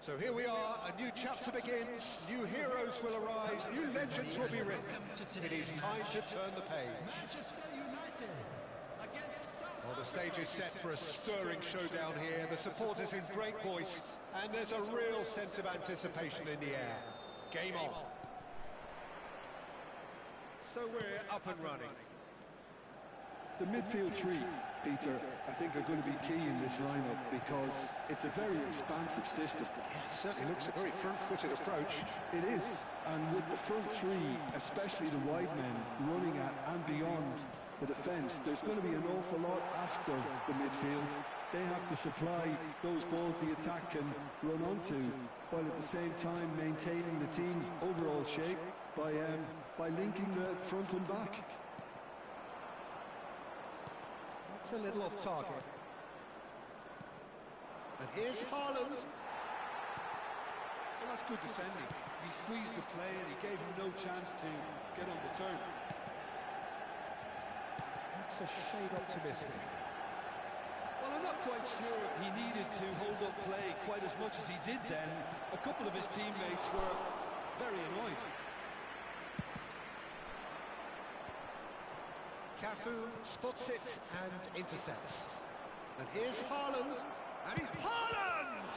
So here we are, a new chapter begins, new heroes will arise, new legends will be written. It is time to turn the page. Well, the stage is set for a stirring showdown here, the supporters in great voice, and there's a real sense of anticipation in the air. Game on. So we're up and running. The midfield three, Peter, I think are going to be key in this lineup because it's a very expansive system. Yeah, it certainly looks a very front-footed approach. It is, and with the front three, especially the wide men, running at and beyond the defence, there's going to be an awful lot asked of the midfield. They have to supply those balls the attack can run onto, while at the same time maintaining the team's overall shape by linking the front and back. That's a little off target. And here's Haaland. Well, that's good defending. He squeezed the play and he gave him no chance to get on the turn. That's a shade optimistic. Well, I'm not quite sure he needed to hold up play quite as much as he did then. A couple of his teammates were very annoyed. Cafu spots it and intercepts. And here's Haaland. And he's Haaland!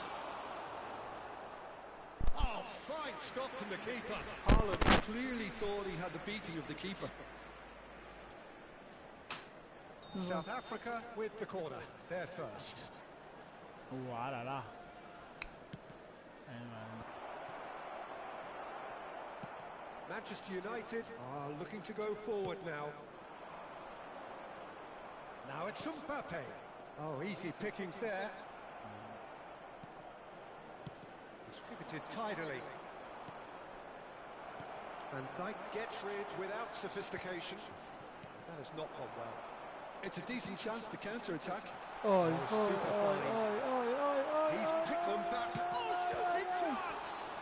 Oh, fine stop from the keeper. Haaland clearly thought he had the beating of the keeper. South Africa with the corner. They're first. Manchester United are looking to go forward now. Now it's Mbappe. Oh, easy pickings there. Distributed tidily. Van Dijk gets rid without sophistication. That has not gone well. It's a decent chance to counter-attack. He's picked them back. Oh, shooting chance!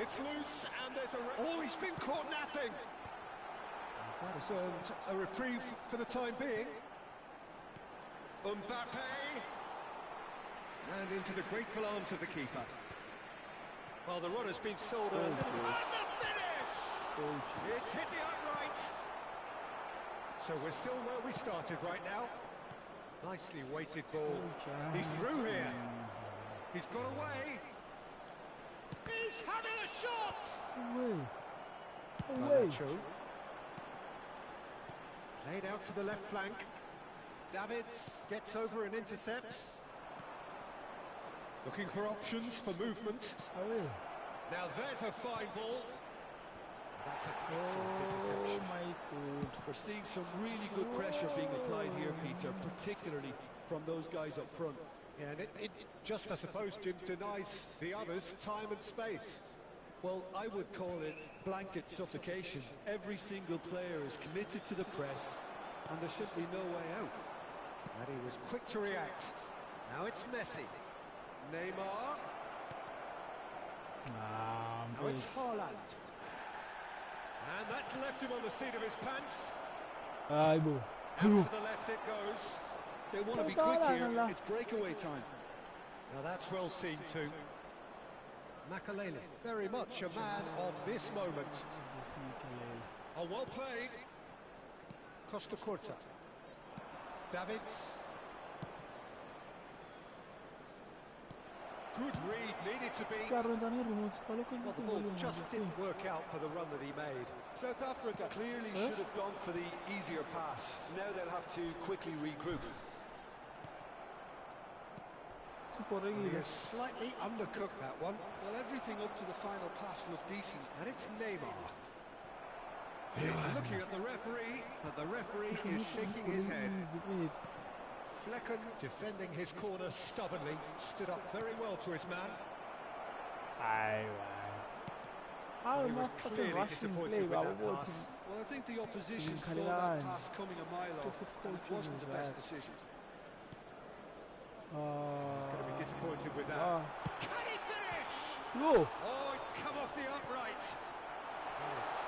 It's loose, and there's a... Oh, he's been caught napping. That has earned a reprieve for the time being. Mbappe! And into the grateful arms of the keeper. Well, the run has been sold early. And the finish! It's hit the upright. So we're still where we started right now. Nicely weighted ball. He's through here. He's got away. He's having a shot! Away. Played out to the left flank. Davids gets over and intercepts. Looking for options for movement. Now there's a fine ball. That's an excellent interception. Oh my God. We're seeing some really good pressure being applied here, Peter, particularly from those guys up front. Yeah, and it just, I suppose, Jim, denies the others time and space. Well, I would call it blanket suffocation. Every single player is committed to the press, and there's simply no way out. And he was quick to react. Now it's Messi. Neymar. Now it's Haaland. And that's left him on the seat of his pants. Out to the left it goes. They want to be quick here. It's breakaway time. Now that's well seen too. Makalele, very much a man of this moment. Oh, well played. Costa Curta. Davids. Good read, needed to be. Well, the ball just didn't work out for the run that he made. South Africa clearly should have gone for the easier pass. Now they'll have to quickly regroup. He has slightly undercooked that one. Well, everything up to the final pass looked decent. And it's Neymar. He's looking at the referee, but the referee is shaking his head. Flecken, defending his corner stubbornly, stood up very well to his man. He was clearly disappointed with that pass. Well, I think the opposition saw that pass coming a mile off, and it wasn't the best decision. He's going to be disappointed with that. Can he finish? Oh, it's come off the upright.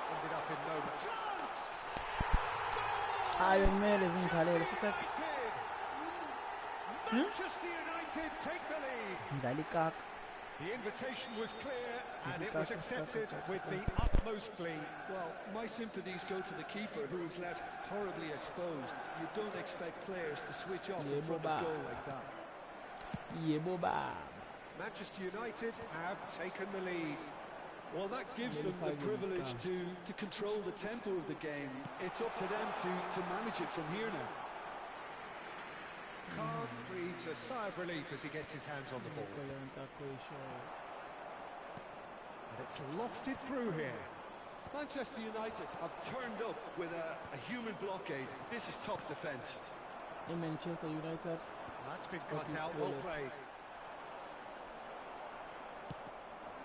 Ended up in no chance. Manchester United take the lead. The invitation was clear, and it was accepted with the utmost glee. Well, my sympathies go to the keeper, who was left horribly exposed. You don't expect players to switch off in front of goal like that. Manchester United have taken the lead. Well, that gives them the privilege to control the tempo of the game. It's up to them to manage it from here now. Khan breathes a sigh of relief as he gets his hands on the ball. And it's lofted through here. Manchester United have turned up with a human blockade. This is top defence. In Manchester United. That's been cut out, well played.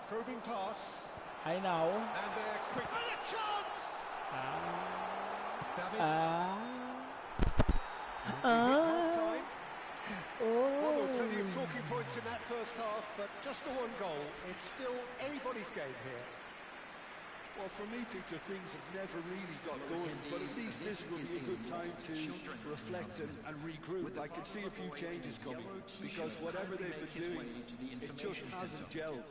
Probing pass. I know. And they're quick. And a chance! Davids. Half-time. Well, there were plenty of talking points in that first half, but just the one goal. It's still anybody's game here. Well, for me, Peter, things have never really got going, but at least this will be a good time to reflect and regroup. I can see a few changes coming, because whatever they've been doing, it just hasn't gelled.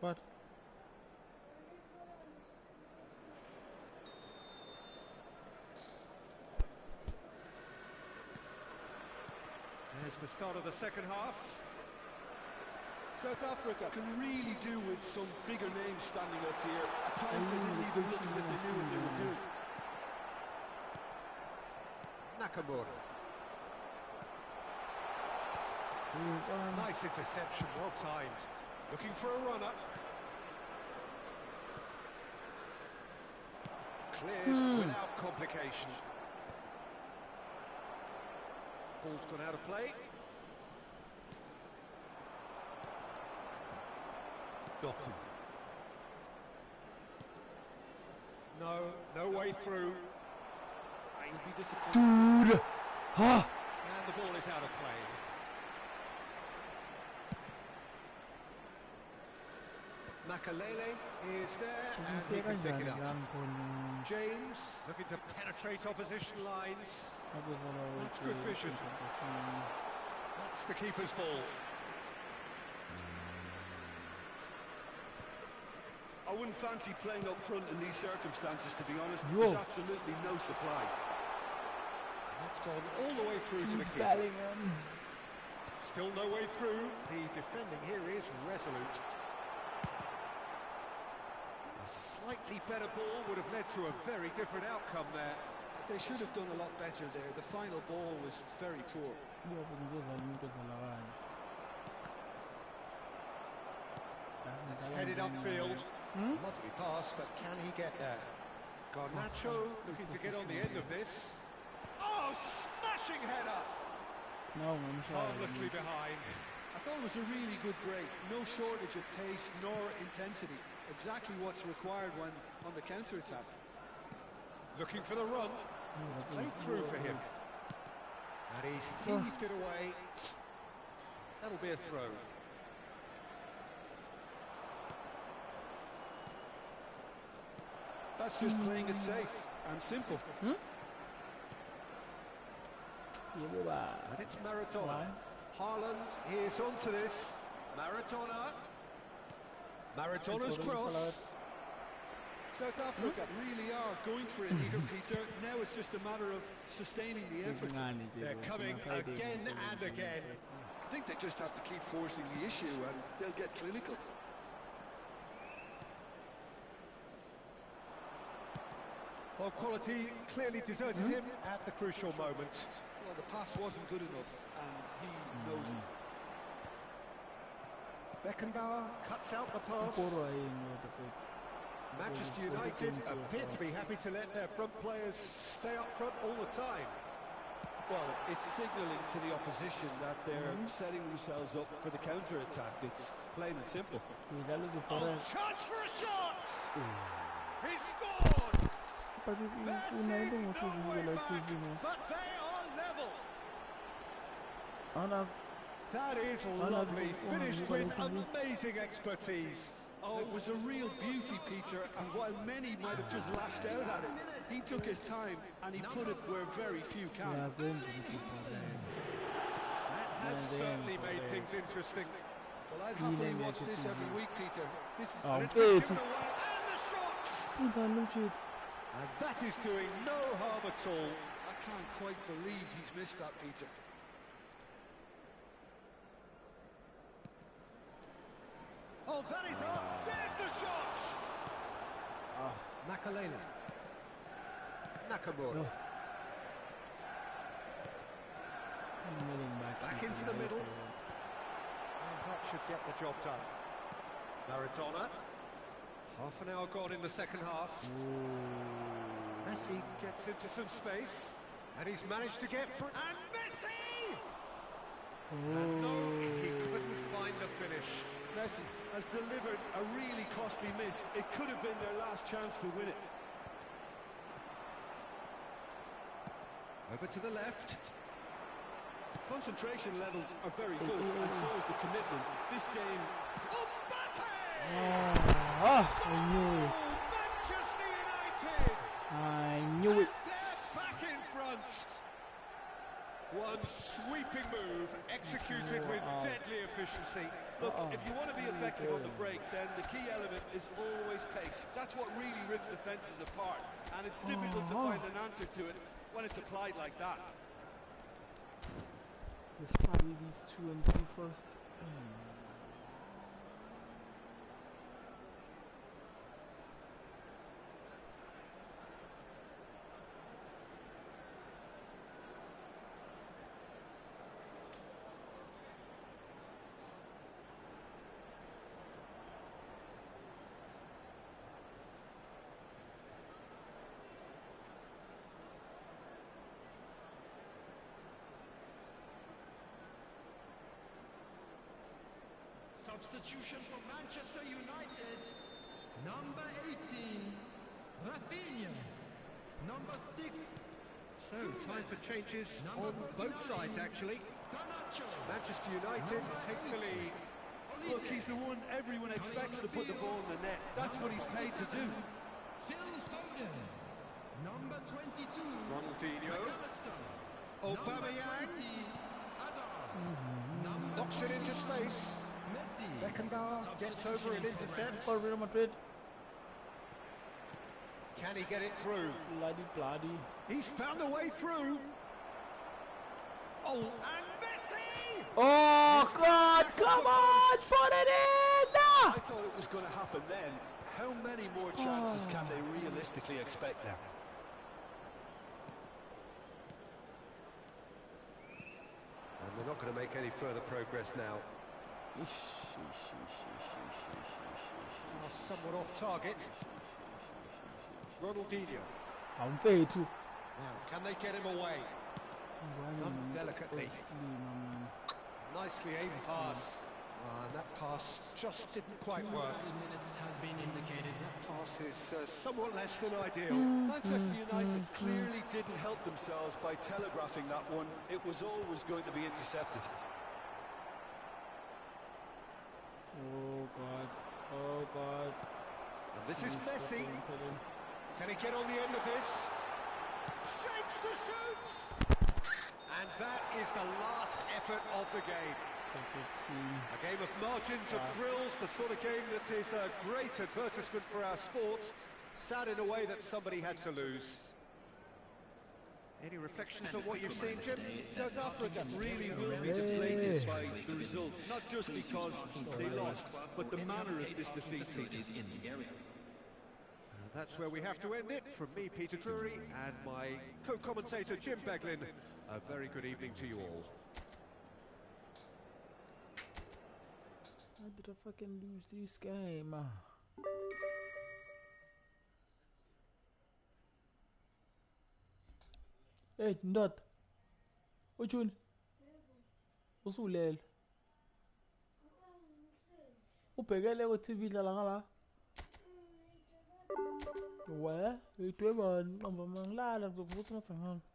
What? There's the start of the second half. South Africa can really do with some bigger names standing up here. At times they didn't even look as if they knew what they were doing. Nakamura. Nice interception, well timed. Looking for a runner. Cleared without complication. Ball's gone out of play. Doku. No way through. He'll be disappointed. Dude! And the ball is out of play. Makalele is there, and he can pick it up. James looking to penetrate opposition lines. That's good vision. That's the keeper's ball. I wouldn't fancy playing up front in these circumstances, to be honest. There's absolutely no supply. That's gone all the way through to the keeper. Still no way through. The defending here is resolute. A slightly better ball would have led to a very different outcome there. They should have done a lot better there. The final ball was very poor. It's headed upfield. Lovely pass, but can he get there? Garnacho looking to get on the end of this. Oh, smashing header! Harmlessly behind. I thought it was a really good break. No shortage of pace nor intensity. Exactly what's required when on the counter-attack. Looking for the run. It's played through for him. And he's heaved it away. That'll be a throw. That's just playing it safe and simple. And it's Maradona. Haaland is onto this. Maradona's cross. South Africa really are going for it here, Peter. Now it's just a matter of sustaining the effort. They're coming again and again. I think they just have to keep forcing the issue and they'll get clinical. Well, quality clearly deserted him at the crucial moment. Well, the pass wasn't good enough, and he knows it. Beckenbauer cuts out the pass. Manchester United appear to be happy to let their front players stay up front all the time. Well, it's signalling to the opposition that they're setting themselves up for the counter-attack. It's plain and simple. Oh, chance for a shot! He scored! They're seeing no way back, but they are level. That is lovely, finished with amazing expertise. Oh, it was a real beauty, Peter, and while many might have just lashed out at it, he took his time and he put it where very few can. That has certainly made things interesting. Well, I'd happily watch this every week, Peter. This is and it's been given away, and the shots! And that is doing no harm at all. I can't quite believe he's missed that, Peter. Oh, that is off. There's the shot! Makalele. Nakamura. Back into the middle. And that should get the job done. Maradona. Half an hour gone in the second half. Messi gets into some space. And he's managed to get through. And Messi! And no, he couldn't find the finish. Messi has delivered a really costly miss. It could have been their last chance to win it. Over to the left. Concentration levels are very good, and so is the commitment. This game... Mbappe! I knew it. Manchester United! I knew it. They're back in front. One sweeping move, executed with deadly efficiency. Look, if you want to be effective on the break, then the key element is always pace. That's what really rips defences apart, and it's difficult to find an answer to it when it's applied like that. Let's probably these 2 and 3 first. Substitution for Manchester United, number 18, Rafinha, number 6. So, time for changes on both sides, actually. Manchester United take the lead. Look, he's the one everyone expects to put the ball in the net. That's what he's paid to do. Phil Foden, number 22, Ronaldinho. Aubameyang. Knocks it into space. Beckenbauer gets over and intercepts. For Real Madrid. Can he get it through? Bloody. He's found a way through. Oh, and Messi! Oh, God, come on, put it in! I thought it was going to happen then. How many more chances can they realistically expect now? And they're not going to make any further progress now. Somewhat off target. Ronaldinho. I'm fair too. Now, can they get him away? Done delicately. Nicely aimed pass. And that pass just didn't quite work. Minutes has been indicated. That pass is somewhat less than ideal. Manchester United clearly didn't help themselves by telegraphing that one. It was always going to be intercepted. Oh God. And this is Messi. Can he get on the end of this? Shapes to shoot! And that is the last effort of the game. A game of margins, of thrills, the sort of game that is a great advertisement for our sport. Sad in a way that somebody had to lose. Any reflections on what you've seen, Jim? South Africa really will be deflated by the result, not just because they lost, but the manner of this defeat, Peter. That's where we have to end it. From me, Peter Drury, and my co-commentator, Jim Beglin, a very good evening to you all. How did I fucking lose this game? Hey, ndoda. Ujuni. Usulele. Ubhekele ku-TV dlala ngala. We, idwebani nqamba mangilala ngizokuvusa ngasengihamba.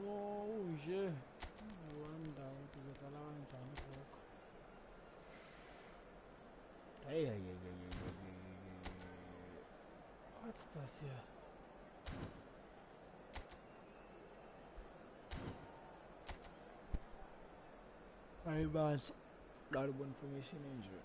Oh, nje. Wanda ukuthi uzodlala kanjani lokho. Hey. What's this here? Hayi basi. Qala ubona information enje.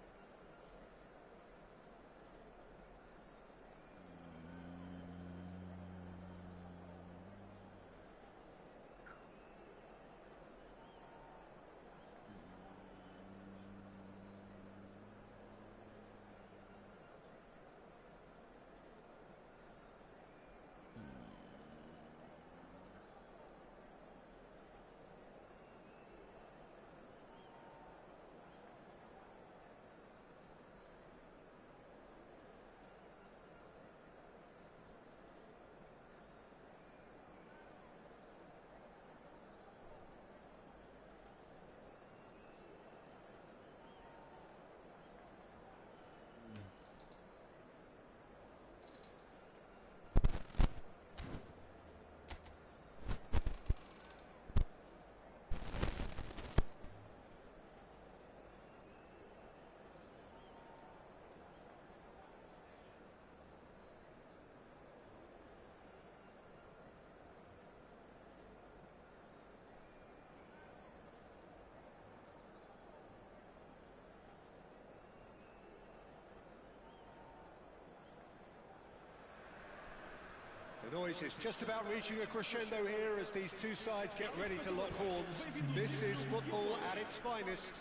The noise is just about reaching a crescendo here as these two sides get ready to lock horns. This is football at its finest.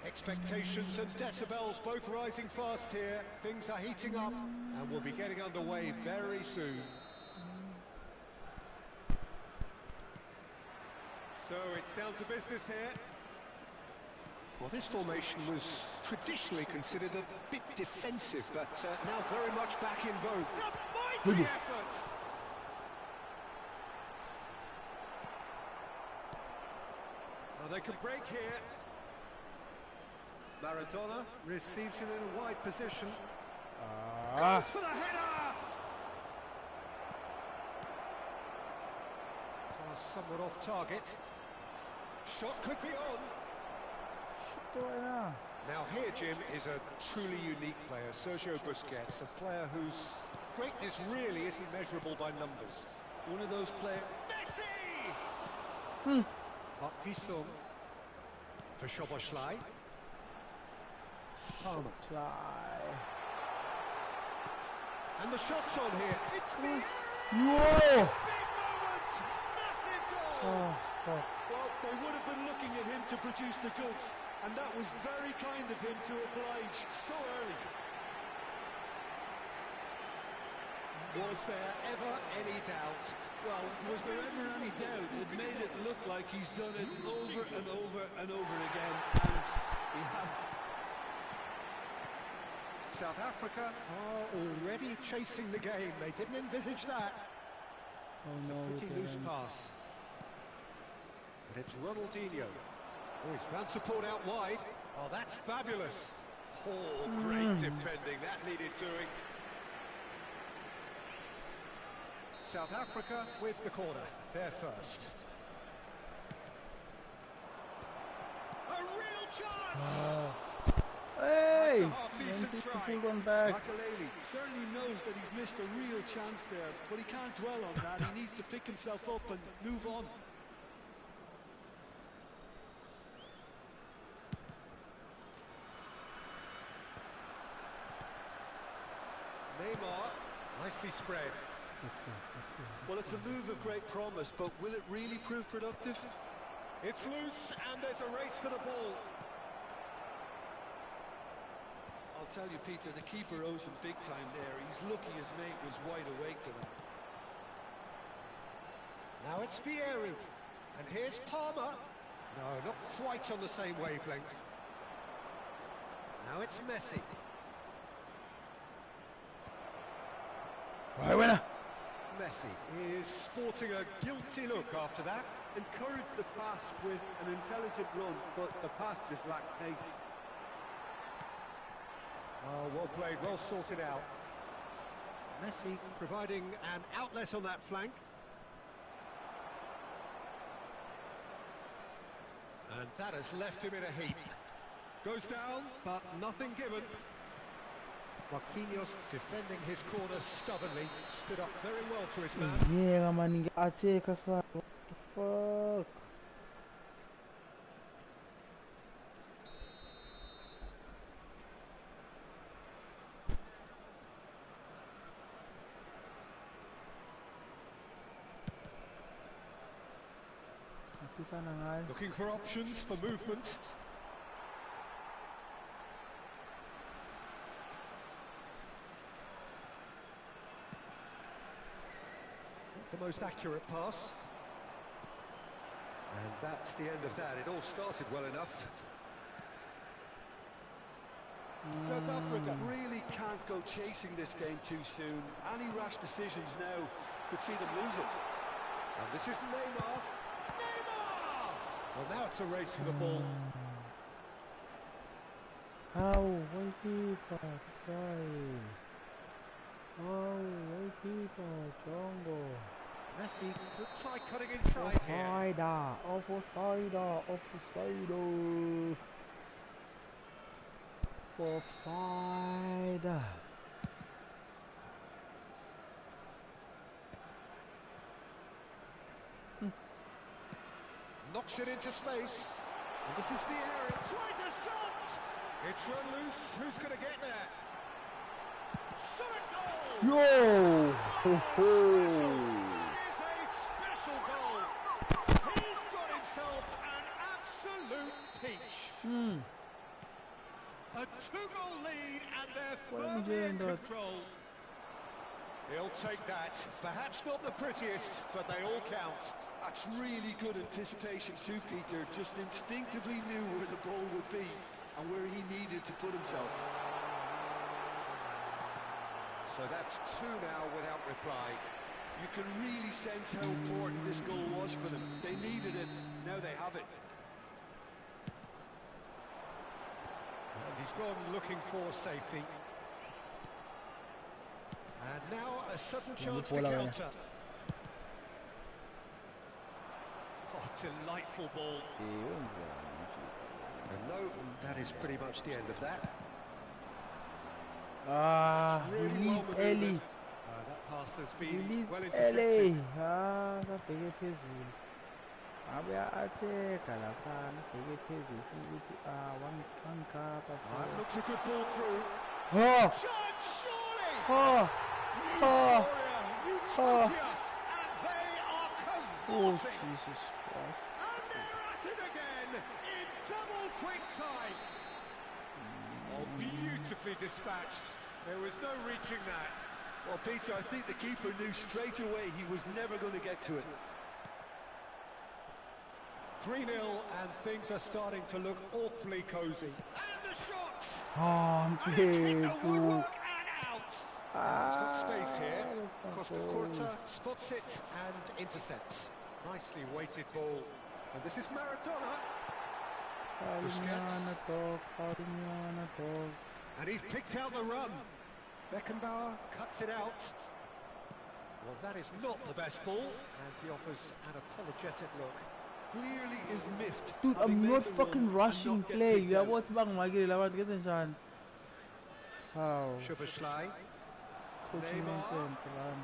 Expectations and decibels both rising fast here. Things are heating up and we'll be getting underway very soon. So it's down to business here. Well, this formation was traditionally considered a bit defensive, but now very much back in vogue. It's a mighty effort! Well, they could break here. Maradona receives it in a wide position. Goes for the header! Pass somewhat off target. Shot could be on. Now here, Jim, is a truly unique player, Sergio Busquets, a player whose greatness really isn't measurable by numbers. One of those players. Messi! Park Ji-sung for Szoboszlai. Palmer. Try. And the shot's on here. It's me! Whoa! Big moment! Massive goal! Oh, fuck. Well, they would have been looking at him to produce the goods, and that was very kind of him to oblige so early. Was there ever any doubt? Well, was there ever any doubt? It made it look like he's done it over and over and over again, and he has. South Africa are already chasing the game. They didn't envisage that. Oh It's no, a pretty loose Terence. pass. But it's Ronaldinho. Oh, he's found support out wide. Oh, that's fabulous. Oh, great defending. That needed doing. South Africa with the corner. They're first. A real chance! Hey! That's a half-decent Man City try. pulled one back. Makelele certainly knows that he's missed a real chance there, but he can't dwell on that. He needs to pick himself up and move on. Neymar, nicely spread. Let's go, let's go. Well, it's a move of great promise, but will it really prove productive? It's loose and there's a race for the ball. I'll tell you, Peter, the keeper owes him big time there. He's lucky his mate was wide awake to that. Now it's Vieri. And here's Palmer. No, not quite on the same wavelength. Now it's Messi. Right, winner. Messi is sporting a guilty look after that. Encouraged the pass with an intelligent run, but the pass just lacked pace. Oh, well played, well sorted out. Messi providing an outlet on that flank. And that has left him in a heap. Goes down, but nothing given. Marquinhos defending his corner stubbornly, stood up very well to his man. Yeah, man, I take us back. What the fuck? Looking for options for movement. Not the most accurate pass. And that's the end of that. It all started well enough. South Africa really can't go chasing this game too soon. Any rash decisions now could see them lose it. And this is Neymar. Neymar! Well, now it's a race for the ball. How? Why keeper? Sorry. Oh, why keeper? Chongo. Messi could try cutting inside here. Offside. Knocks it into space. And this is Vieri. Tries a shot! It's run loose. Who's going to get there? Shot and goal! Yo! Ho, ho. That is a special goal. He's got himself an absolute peach. A 2-goal lead and they're firmly in control. He'll take that. Perhaps not the prettiest, but they all count. That's really good anticipation too, Peter. Just instinctively knew where the ball would be and where he needed to put himself. So that's 2 now without reply. You can really sense how important this goal was for them. They needed it, now they have it. And he's gone looking for safety. And now a sudden chance to counter. Oh, delightful ball. And no, that is pretty much the end of that. Release Ellie. That pass has been Release well Ellie. intercepted. Kabheke phezulu. Ateka lapha, kabheke phezulu futhi one cup. That looks a good ball through. Oh! Shot, surely! Oh! Oh! Victoria, utopia, and they are Oh, cavorting. Jesus Christ. And they're at it again in double quick time. Oh, beautifully dispatched. There was no reaching that. Well, Peter, I think the keeper knew straight away he was never going to get to it. 3-0, and things are starting to look awfully cosy. And the shots! Oh, And it's hit the bro. woodwork and out. He's got space here. Costa Curta spots it and intercepts. Nicely weighted ball. And this is Maradona. And he's picked out the run. Beckenbauer cuts it out. Well, that is not the best ball, and he offers an apologetic look. Clearly is miffed. Dude, having I'm made not the run fucking and rushing not get play. picked You out. have what bang magil lawan kita dyan. How? Szoboszlai. Coaching Neymar. nonsense, man.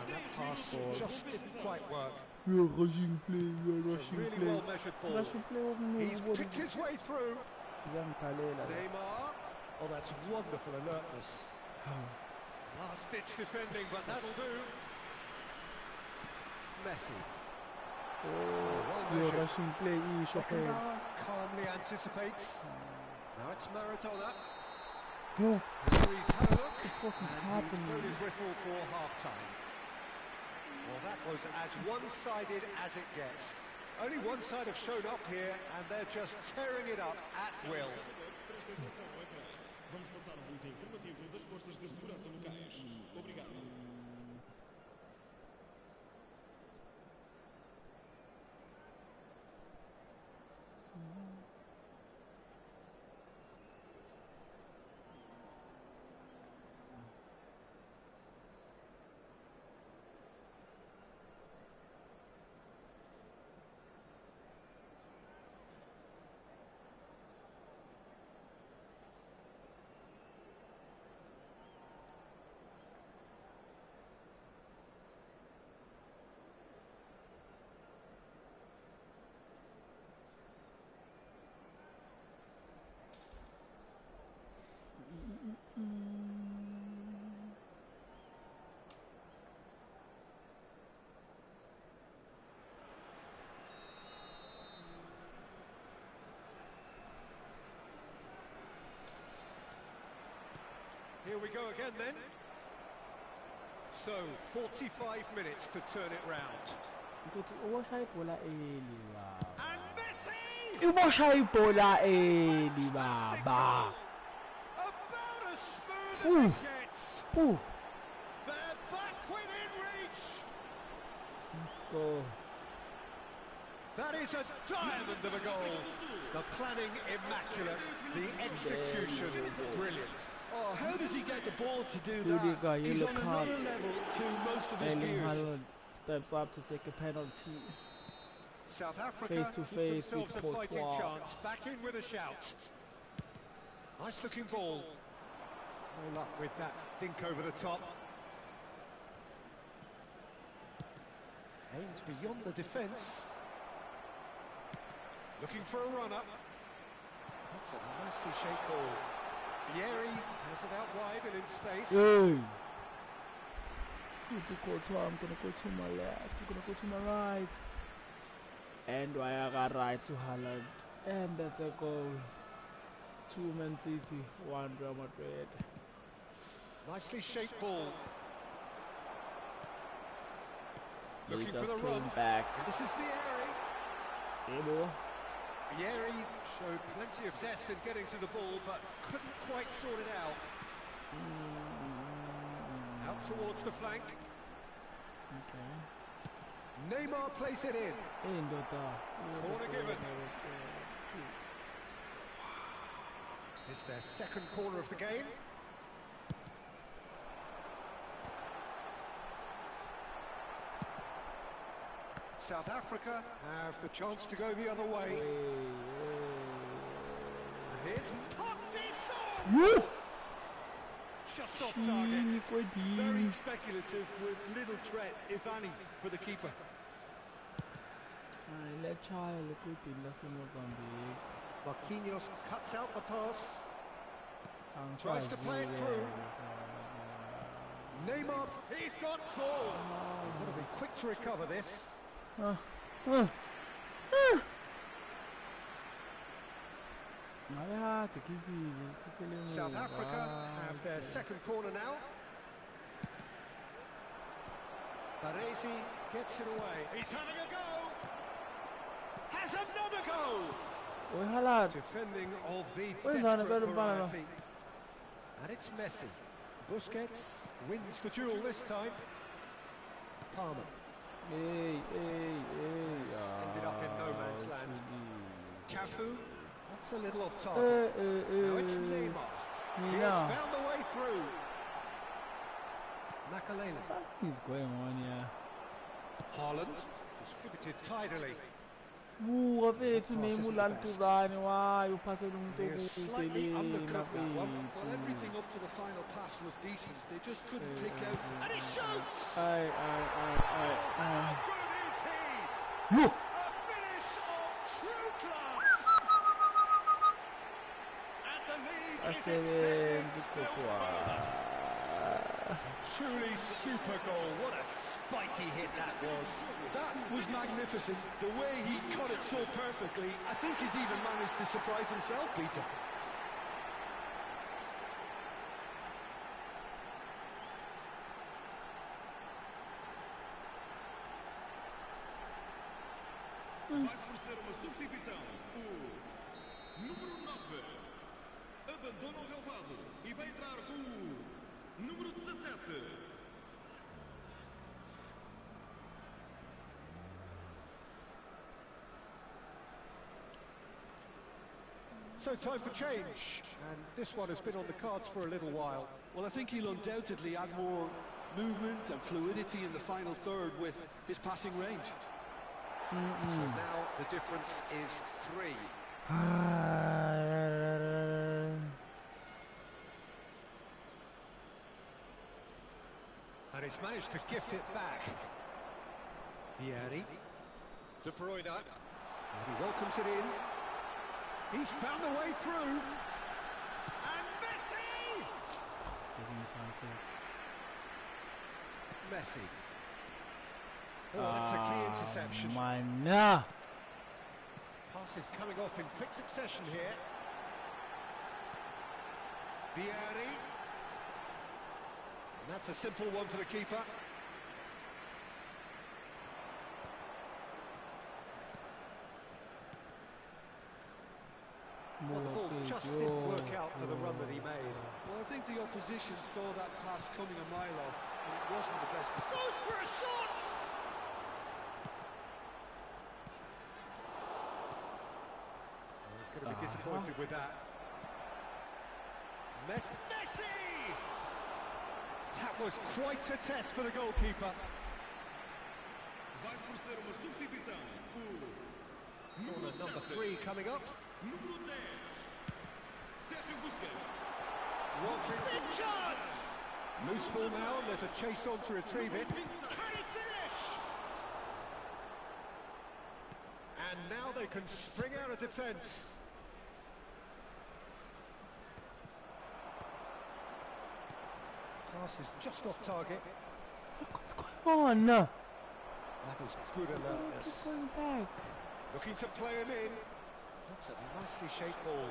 That pass just didn't quite work. You're rushing play. You're It's a rushing really play. well-measured ball. Rushing play. He's picked his way through. Young Kalela. Neymar. Oh, that's wonderful alertness. Last-ditch defending, but that'll do. Messi. Oh, well you're measured. rushing play. Ish, okay. Beckenbauer calmly anticipates. Now it's Maradona. Go. He's had a look, What is and happening? he's blown his whistle for half-time. Well, that was as one-sided as it gets. Only one side have shown up here, and they're just tearing it up at will. Vamos passar um boletim informativo das forças de segurança locais. Obrigado. Here we go again then. So, 45 minutes to turn it round. Iwasha ibola eli baba. And Messi! Iwasha ibola eli Fantastic baba. goal. About as smooth as it gets. Ooh. They're back within reach. Let's go. That is a diamond of a goal. The planning immaculate, the execution brilliant. Oh, how does he get the ball to do Rudiger, that? He's yellow on card. another level to most of his Erling peers. Haaland steps up to take a penalty. South Africa Face to give face themselves with a fighting Courtois. chance. Back in with a shout. Nice looking ball. No luck with that dink over the top. Aims beyond the defence. Looking for a run-up. That's a nicely shaped ball. Vieri has it out wide and in space. Hey! Go to Courtois, I'm gonna go to my left, I'm gonna go to my right. And I got right to Haaland. And that's a goal. 2 Man City, 1 Real Madrid. Nicely shaped ball. He Looking for just the run. came back. And this is Vieri. Hey, boy. Vieri showed plenty of zest in getting to the ball, but couldn't quite sort it out. Out towards the flank. Okay. Neymar plays it in. Hey, Ndota. Corner given. It's their second corner of the game. South Africa have the chance to go the other way. And here's Pakistan! Woo! Just off target. Very speculative with little threat, if any, for the keeper. Let's try a little bit in Mozambique. Marquinhos cuts out the pass. Tries to play it through. Neymar, he's got forward. Got to be quick to recover this. South Africa have their second corner now. Baresi gets it away. He's having a go. Has another go. Defending of the desperate variety. And it's Messi. Busquets wins the duel this time. Palmer. Ended up in no man's land. Cafu. That's a little off target. Now it's Neymar. He's found the way through. Makalele. He's going on, yeah. Haaland distributed tidily. Well, everything up to the final pass was decent. They just couldn't take out. And he shoots! How good is he? A finish of true class! And the lead is extended still further. Truly super goal. What a spiky hit that was. That was magnificent. The way he cut it so perfectly, I think he's even managed to surprise himself, Peter. Vamos ter uma substituição. O número 9 abandona o relvado e vai entrar com o número 17. So time for change, and this one has been on the cards for a little while. Well, I think he'll undoubtedly add more movement and fluidity in the final third with his passing range. So now the difference is 3. And he's managed to gift it back. Vieri. De Bruyne. And he welcomes it in. He's found the way through. And Messi! Messi. Oh, that's a key interception. Passes coming off in quick succession here. Vieri. And that's a simple one for the keeper. Well, the ball just didn't work out for the run that he made. Well, I think the opposition saw that pass coming a mile off, and it wasn't the best. Goes for a shot! Well, he's going to be disappointed with that. Messi! That was quite a test for the goalkeeper. Vamos ter uma substituição. Corner number 3 coming up. Número 10. Sérgio Busquets. Rodri. Big chance! Loose ball now, and there's a chase on to retrieve it. Can he finish? And now they can spring out of defence. Pass is just off target. What's going on? That is good alertness. Just going back. Looking to play him in. That's a nicely shaped ball.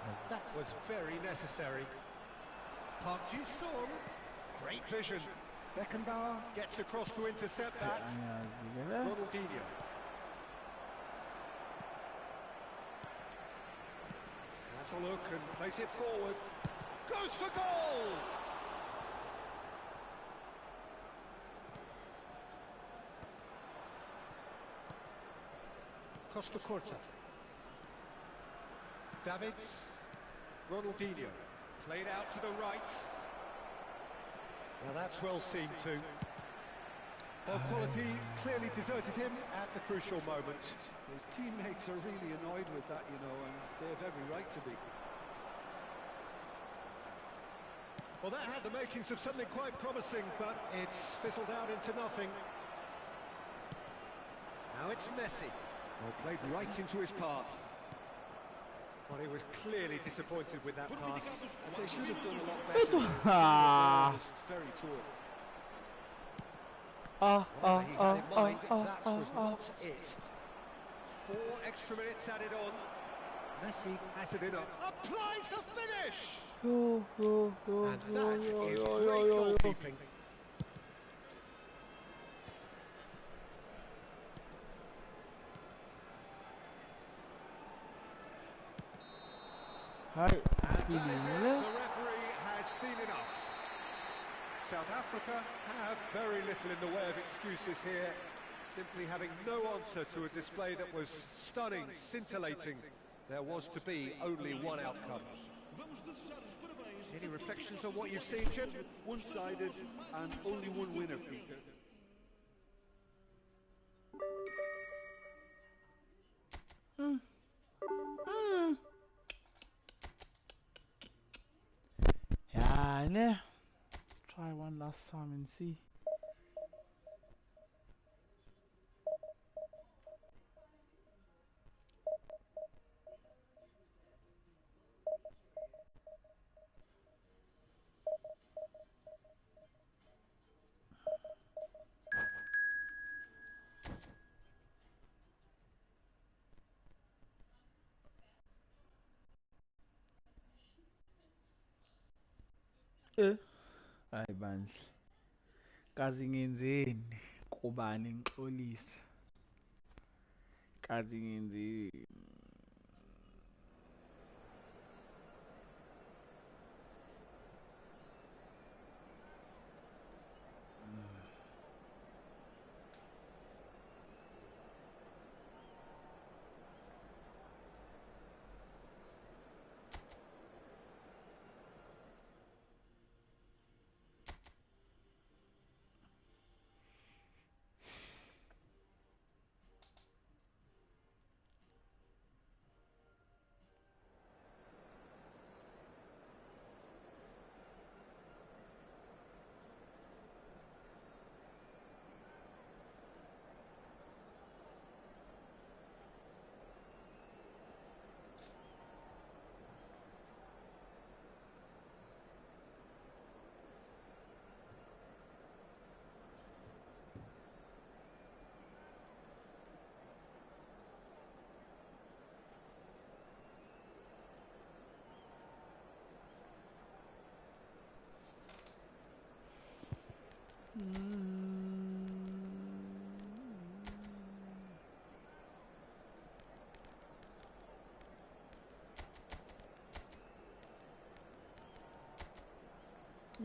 And that was very necessary. Park Ji-sung. Great vision. Beckenbauer gets across to intercept that. Ronaldinho. Has a look and plays it forward. Goes for goal! Costa Corta. Davids. Ronaldinho. Played out to the right. Now that's well seen too. Well, quality clearly deserted him at the crucial moment. His teammates are really annoyed with that, you know, and they have every right to be. Well, that had the makings of something quite promising, but it's fizzled out into nothing. Now it's Messi. Well, played right into his path. Well, he was clearly disappointed with that pass. And they should have done a lot better. It's It was very poor. Whatever he had in mind, that was not it. 4 extra minutes added on. Messi has it in. Applies the finish! And that is great goalkeeping. Hi, And that is it. The referee has seen enough. South Africa have very little in the way of excuses here, simply having no answer to a display that was stunning, scintillating. There was to be only one outcome. Any reflections on what you've seen, Jim? One-sided and only one winner, Peter. Yeah, ne. Let's try one last time and see. Hayi bandla. Kazi ngenzeni? Kubani ngixolisa? Kazi ngenzeni?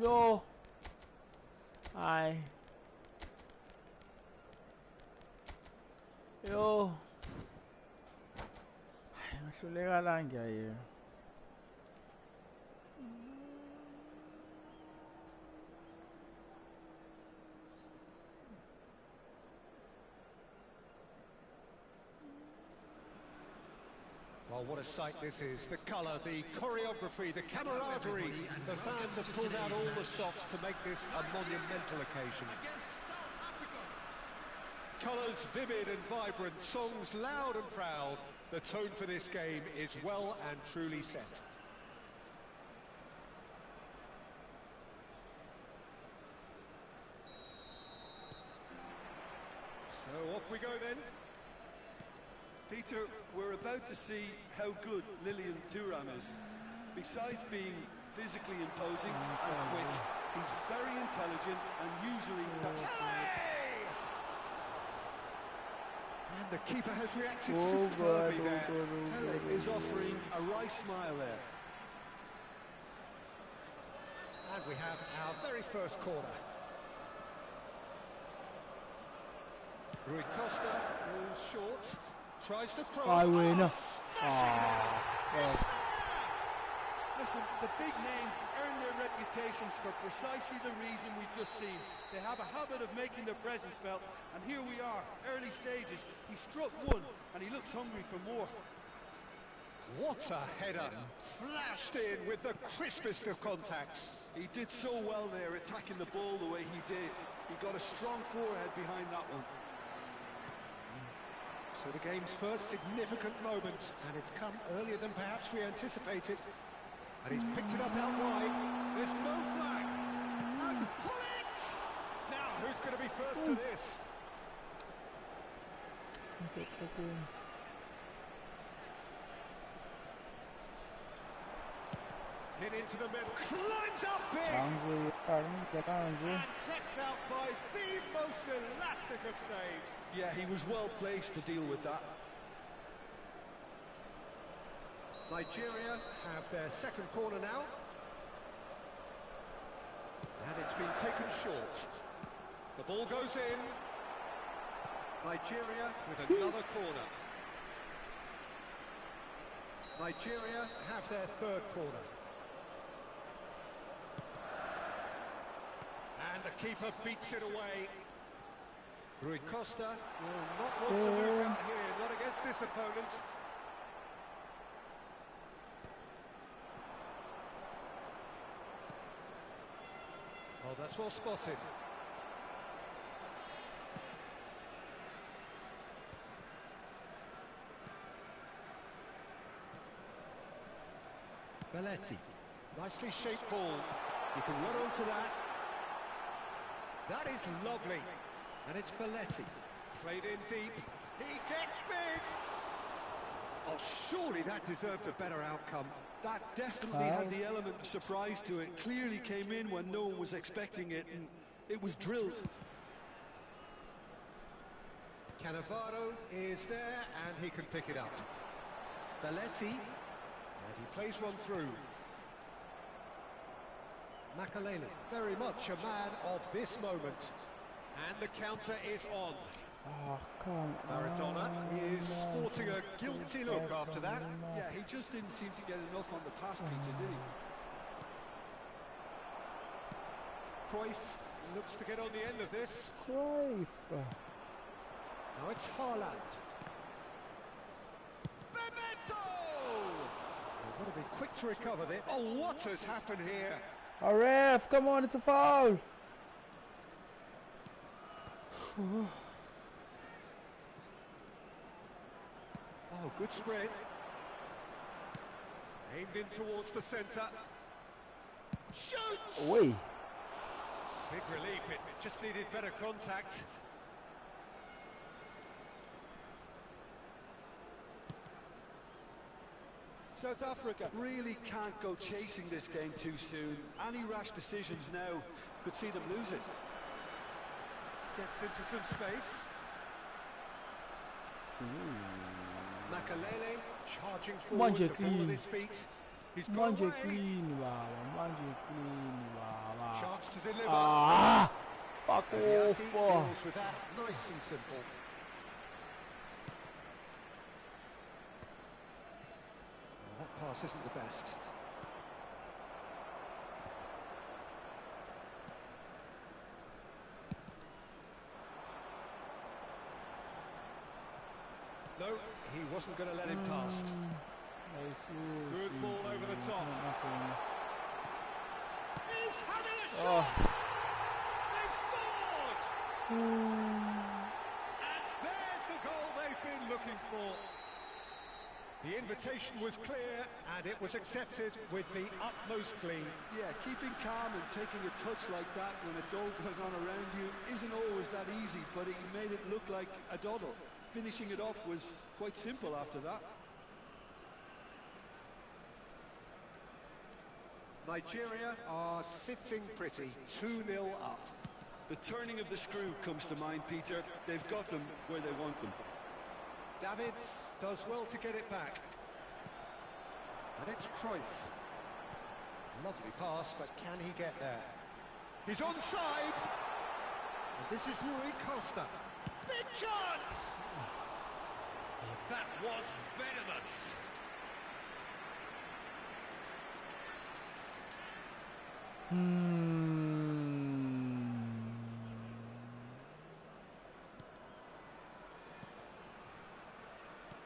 Yo. Hi. Yo. Ngahluleka la ngiyaye. Well, what a sight this is. The colour, the choreography, the camaraderie. The fans have pulled out all the stops to make this a monumental occasion. Colours vivid and vibrant, songs loud and proud. The tone for this game is well and truly set. So off we go then. Peter, we're about to see how good Lilian Thuram is. Besides being physically imposing and quick, he's very intelligent and usually... And the keeper has reacted superbly there. Pele is offering a wry smile there. And we have our very first corner. Rui Costa goes short. Tries to cross. I win. Listen, the big names earn their reputations for precisely the reason we've just seen. They have a habit of making their presence felt, and here we are, early stages. He struck one, and he looks hungry for more. What a header! Flashed in with the crispest of contacts. He did so well there, attacking the ball the way he did. He got a strong forehead behind that one. So the game's first significant moment, and it's come earlier than perhaps we anticipated. And he's picked it up out wide. There's no flag. And pull it! Now, who's going to be first to this? Hit into the middle, climbs up big! And kept out by the most elastic of saves. Yeah, he was well placed to deal with that. Nigeria have their second corner now. And it's been taken short. The ball goes in. Nigeria with another corner. Nigeria have their third corner. And the keeper beats it away. Rui Costa will not want to lose out here, not against this opponent. Oh, that's well spotted. Belletti. Nicely shaped ball. You can run onto that. That is lovely. And it's Belletti. Played in deep. He gets big. Oh, surely that deserved a better outcome. That definitely had the element of surprise to it. Clearly came in when no one was expecting it, and it was drilled. Cannavaro is there, and he can pick it up. Belletti, and he plays one through. Makalele, very much a man of this moment. And the counter is on. Oh, come Maradona is sporting a guilty look after that. Yeah, he just didn't seem to get enough on the pass, Peter, did he? Cruyff looks to get on the end of this. Cruyff. Now it's Haaland. Bebeto! They've got to be quick to recover this. Oh, what has happened here? Oh, ref, come on, it's a foul. Oh, good spread. Aimed in towards the centre. Shoots! Oi. Big relief, it just needed better contact. South Africa really can't go chasing this game too soon. Any rash decisions now could see them lose it. Gets into some space. Makalele charging forward, the ball at his feet. He's got away. Clean, Chance to deliver. Ah! Fuck And Yati off. deals with that nice and simple. Well, that pass isn't the best. No, he wasn't going to let him past. Good ball over the top. He's having a shot! They've scored! And there's the goal they've been looking for. The invitation was clear, and it was accepted with the utmost glee. Yeah, keeping calm and taking a touch like that when it's all going on around you isn't always that easy, but he made it look like a doddle. Finishing it off was quite simple after that. Nigeria are sitting pretty, 2-0 up. The turning of the screw comes to mind, Peter. They've got them where they want them. Davids does well to get it back. And it's Cruyff. Lovely pass, but can he get there? He's onside! And this is Rui Costa. Big chance! That was venomous.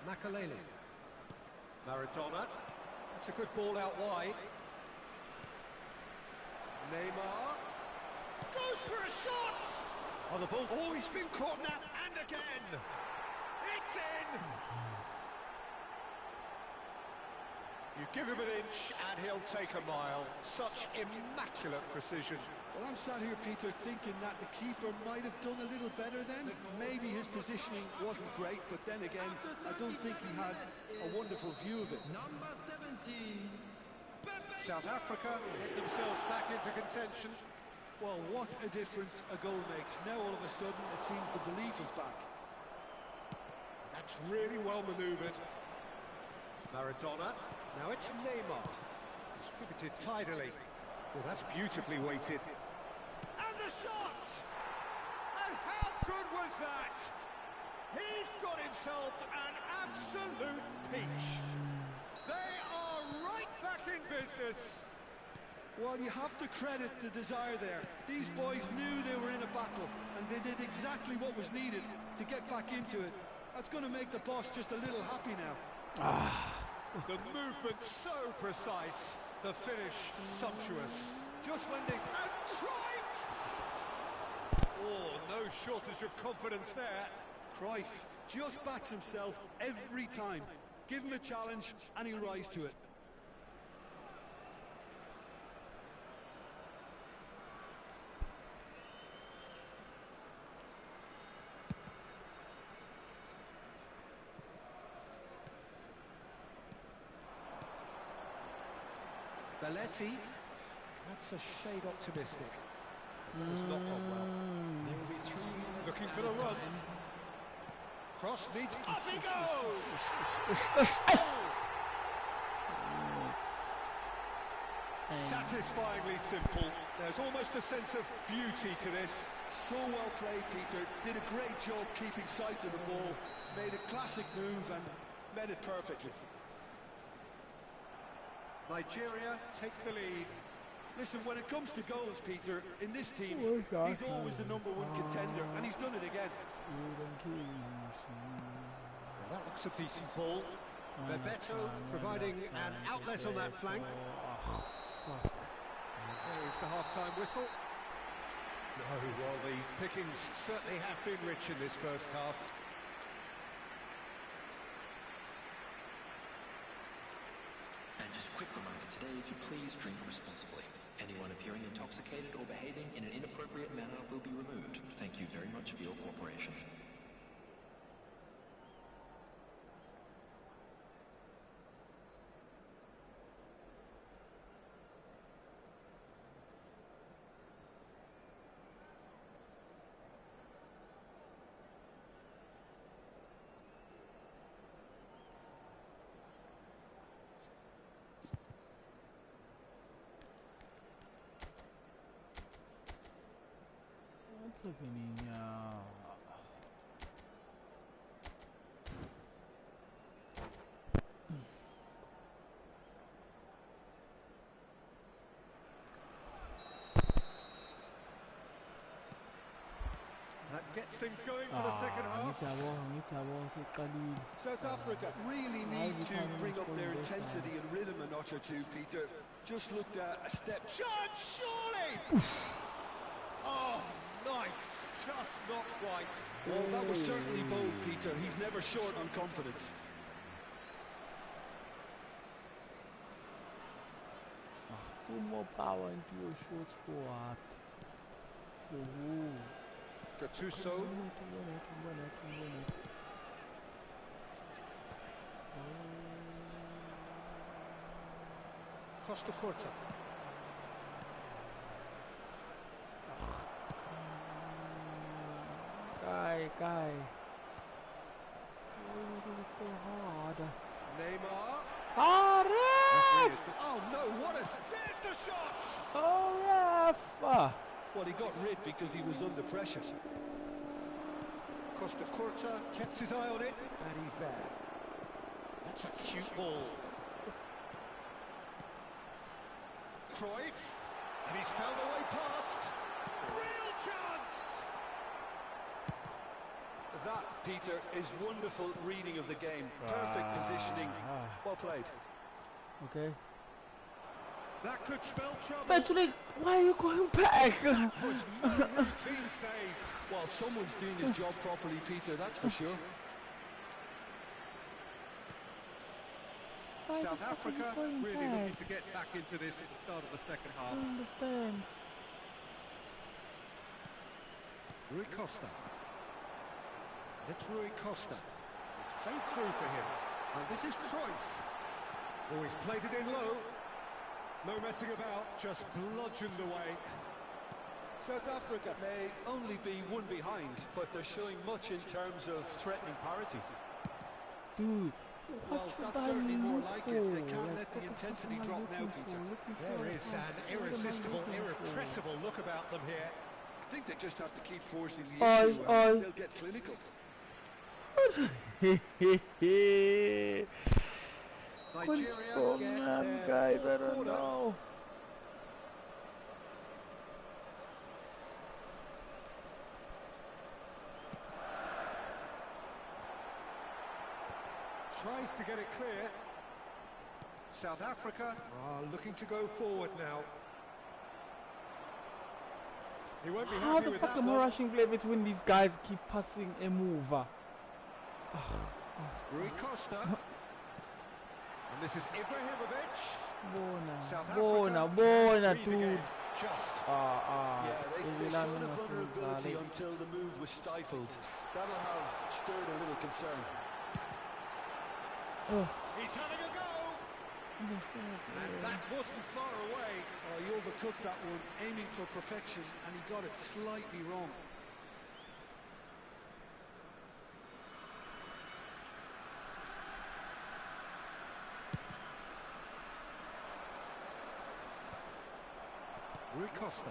Makalele. Maradona. It's a good ball out wide. Neymar. Goes for a shot! Oh, the ball. Oh, he's been caught now, and again. It's in! You give him an inch and he'll take a mile. Such immaculate precision. Well, I'm sat here, Peter, thinking that the keeper might have done a little better then. Maybe his positioning wasn't great, but then again, I don't think he had a wonderful view of it. Number 17. South Africa get themselves back into contention. Well, what a difference a goal makes. Now all of a sudden it seems the belief is back. That's really well manoeuvred. Maradona. Now it's Neymar. Distributed tidily. Well, that's beautifully weighted. And the shot! And how good was that? He's got himself an absolute peach. They are right back in business. Well, you have to credit the desire there. These boys knew they were in a battle, and they did exactly what was needed to get back into it. That's going to make the boss just a little happy now. The movement so precise, the finish sumptuous. Just when they... And Cruyff! Oh, no shortage of confidence there. Cruyff just backs himself every time. Give him a challenge and he'll rise to it. Belletti, that's a shade optimistic. That was not gone well. There will be 3 minutes. Looking for the run. Cross needs... Up he goes! Satisfyingly simple. There's almost a sense of beauty to this. So well played, Peter. Did a great job keeping sight of the ball. Made a classic move and met it perfectly. Nigeria take the lead. Listen, when it comes to goals, Peter, in this team, he's always the #1 contender, and he's done it again. Well, that looks a decent ball. Bebeto providing an outlet on that flank. There is the half-time whistle. No, well, the pickings certainly have been rich in this first half. And just a quick reminder today, if you please drink responsibly. Anyone appearing intoxicated or behaving in an inappropriate manner will be removed. Thank you very much for your cooperation. What's happening? That gets things going for the second half. South Africa really need to bring up their intensity and rhythm a notch or two, Peter. Just looked at a step. Shot, surely! Oh, nice. Just not quite. Well, that was certainly bold, Peter. He's never short on confidence. Put more power into your shots forward. Gattuso. Costa Curta. Guy. Why you do it so hard? Neymar. Ref! Oh no, what is... There's the shot! Oh, ref! Well, he got rid because he was under pressure. Costa Curta kept his eye on it, and he's there. That's a cute ball. Cruyff, and he's found a way past. Real chance! That, Peter, is wonderful reading of the game. Perfect positioning. Well played. Okay. That could spell trouble. Patrick, why are you going back? Was no routine save. Well, someone's doing his job properly, Peter, that's for sure. Why South the fuck are you Africa going really back? looking to get back into this at the start of the second I half. don't understand. Rui Costa. It's Rui Costa. It's played through for him. And this is Cruyff. Oh, he's played it in low. No messing about, just bludgeoned away. South Africa may only be one behind, but they're showing much in terms of threatening parity. Dude, Well, what should that's I certainly more look like it. They for? can't Like, let the what intensity am I drop now, looking Peter. for? Looking There for is a an pass. What am I irresistible, looking for? irrepressible look about them here. I think they just have to keep forcing the Oi, issue oi. and they'll get clinical. Nigeria Oh get man, their guys, I fourth don't corner. know. Tries to get it clear. South Africa are looking to go forward now. He won't be How happy the with fuck that am I one. rushing play between these guys keep passing a mover? Rui Costa. And this is Ibrahimovic. South Bona, Africa bona, breathe again. dude. Just. Yeah, they Ilan showed a Nasser vulnerability Ghali. until the move was stifled. That'll have stirred a little concern. Oh. He's having a go. And that wasn't far away. Oh, he overcooked that one, aiming for perfection, and he got it slightly wrong. Rui Costa.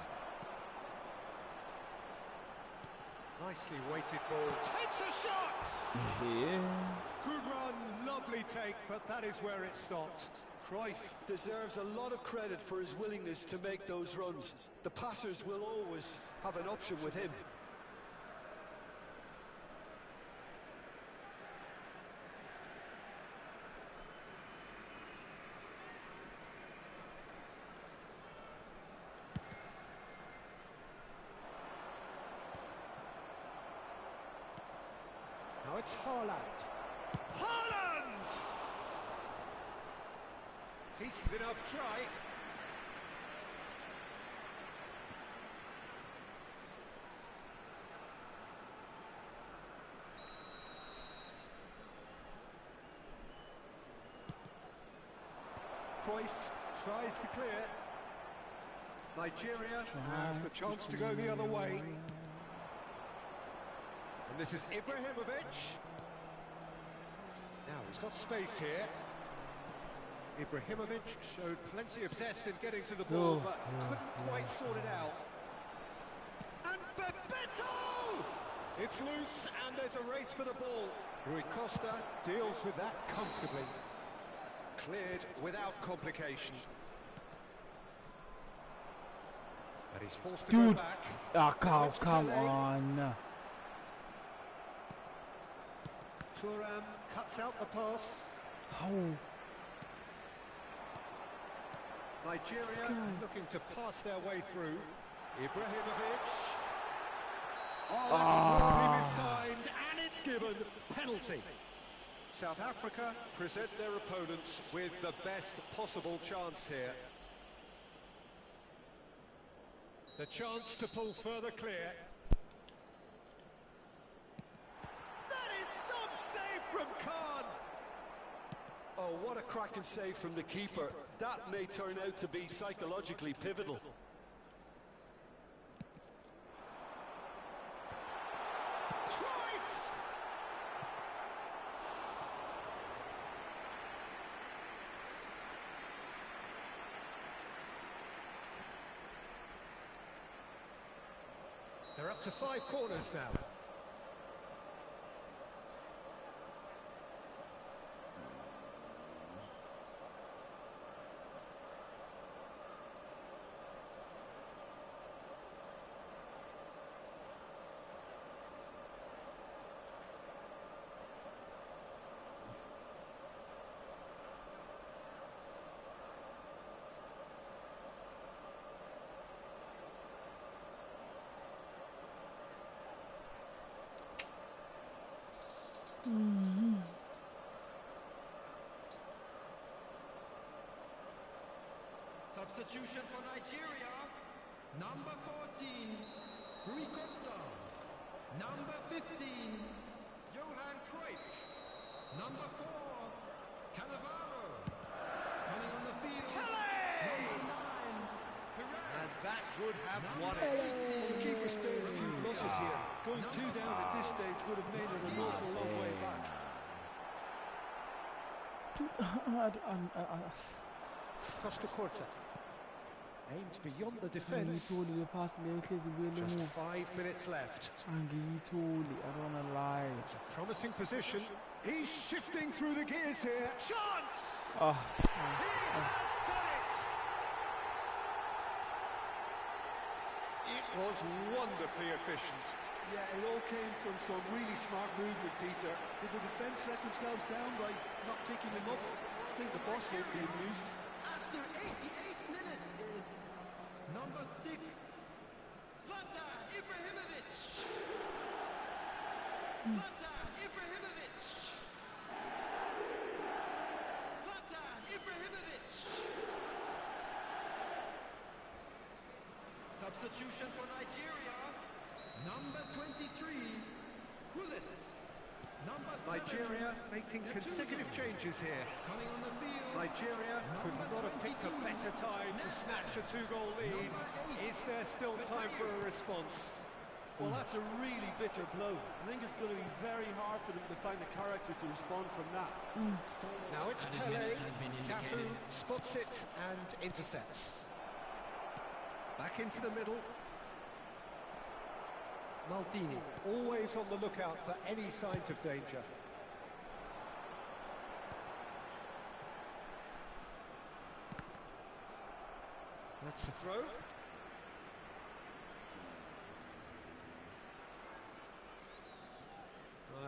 Nicely weighted ball. Takes a shot! Yeah. Good run, lovely take, but that is where it stopped. Cruyff deserves a lot of credit for his willingness to make those runs. The passers will always have an option with him. Now it's Haaland. Haaland! Decent enough try. Cruyff tries to clear. Nigeria have the chance to go the other way. And this is Ibrahimovic. Now he's got space here. Ibrahimovic showed plenty of zest in getting to the ball, but couldn't quite sort it out. And Bebeto! It's loose, and there's a race for the ball. Rui Costa deals with that comfortably. Cleared without complication. But he's forced to go back. Ah, Now it's come Pele. on. Thuram cuts out the pass. Oh. Nigeria looking to pass their way through. Ibrahimovic. Oh, that's horribly mistimed, and it's given penalty. South Africa present their opponents with the best possible chance here. The chance to pull further clear. That is some save from Khan. Oh, what a cracking save from the keeper. That may turn out to be psychologically pivotal. Cruyff! They're up to 5 corners now. Substitution for Nigeria. Number 14, Rui Costa. Number 15, Johan Cruyff. Number 4, Cannavaro. Coming on the field, number 9, Perez. And that would have won it. Well, the keeper spared a few blushes here. Going 2 down at this stage would have made it an awful long way back. Costa Corta aimed beyond the defence. Just 5 minutes left. I don't wanna lie. It's a promising position. He's shifting through the gears here. Chance! Oh, He has done it! It was wonderfully efficient. Yeah, it all came from some really smart movement, Peter. Did the defence let themselves down by not picking him up? I think the boss won't be amused. After 88 minutes is number 6, Zlatan Ibrahimovic. Zlatan Ibrahimovic. Zlatan Ibrahimovic. Substitution for Nigeria. Number 23, Gullit. Number 7, Nigeria making consecutive changes here. coming on the field. Nigeria could not have picked a better time to snatch a 2-goal lead. Is there still time for a response? Well, that's a really bitter blow. I think it's going to be very hard for them to find the character to respond from that. Now it's Pele, Cafu spots it and intercepts. Back into the middle. Maldini, always on the lookout for any signs of danger. That's the throw.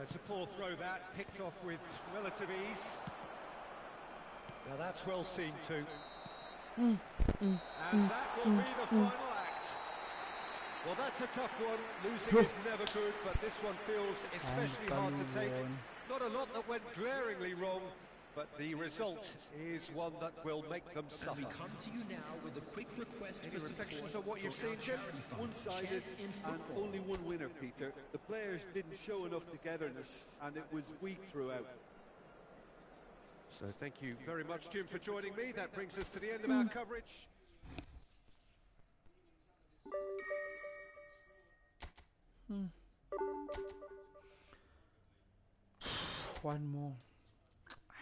It's a poor throw that, picked off with relative ease. Now that's well seen too. And that will be the final act. Well, that's a tough one. Losing is never good, but this one feels especially hard to take. Not a lot that went glaringly wrong, but the result is one that will make them And suffer. we come to you now with a quick request Any for reflections support on what you've for our seen, Jim? charity fund, One-sided Chance in and Football. only one winner, Peter. The players didn't show enough togetherness and it was weak throughout. So thank you very much, Jim, for joining me. That brings us to the end of our coverage. one more.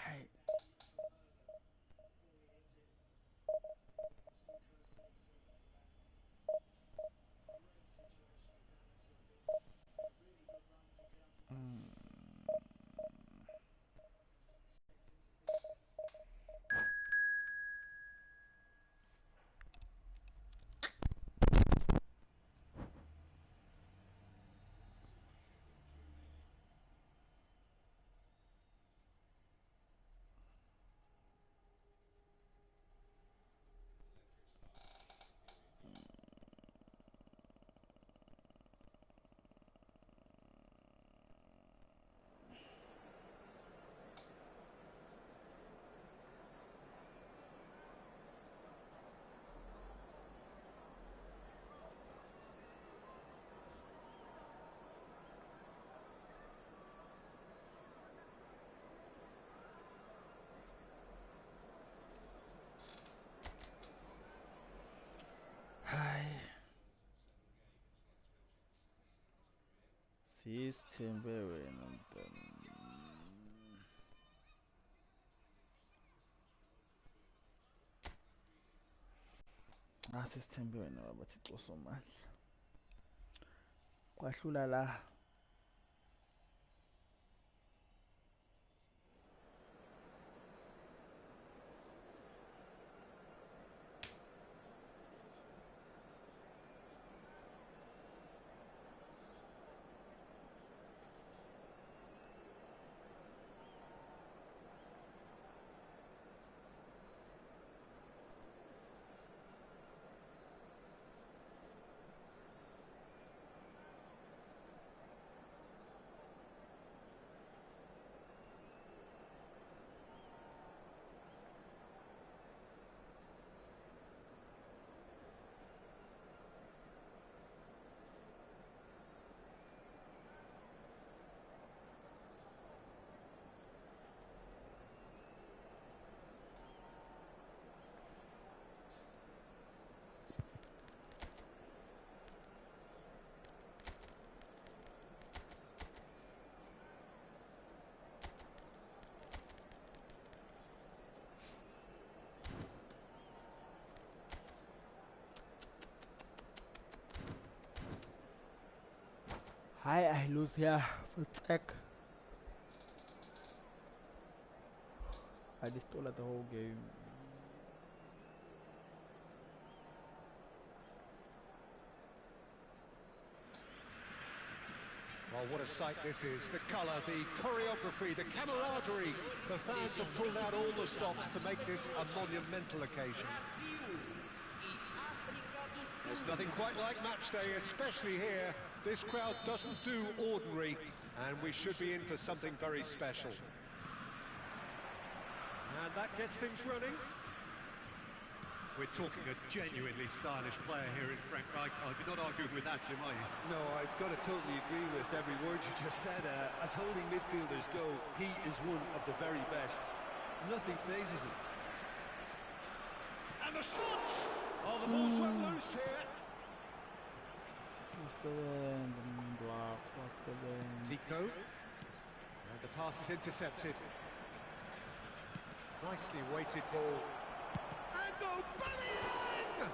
Hey. Hi. Sisithembe wena mntwana. Sisithembe wena bathi xosa amandla. Kwahlula la. I lose here for tech. I just stole the whole game. Well, what a sight this is. The colour, the choreography, the camaraderie. The fans have pulled out all the stops to make this a monumental occasion. There's nothing quite like match day, especially here. This crowd doesn't do ordinary, and we should be in for something very special. And that gets things running. We're talking a genuinely stylish player here in Frank Reich. You're not arguing with that, Jim, are you? No, I've got to totally agree with every word you just said. As holding midfielders go, he is one of the very best. Nothing phases him. And the shots! Oh, the ball's run loose here. Zico. And the pass is intercepted. Nicely weighted ball. And Aubameyang!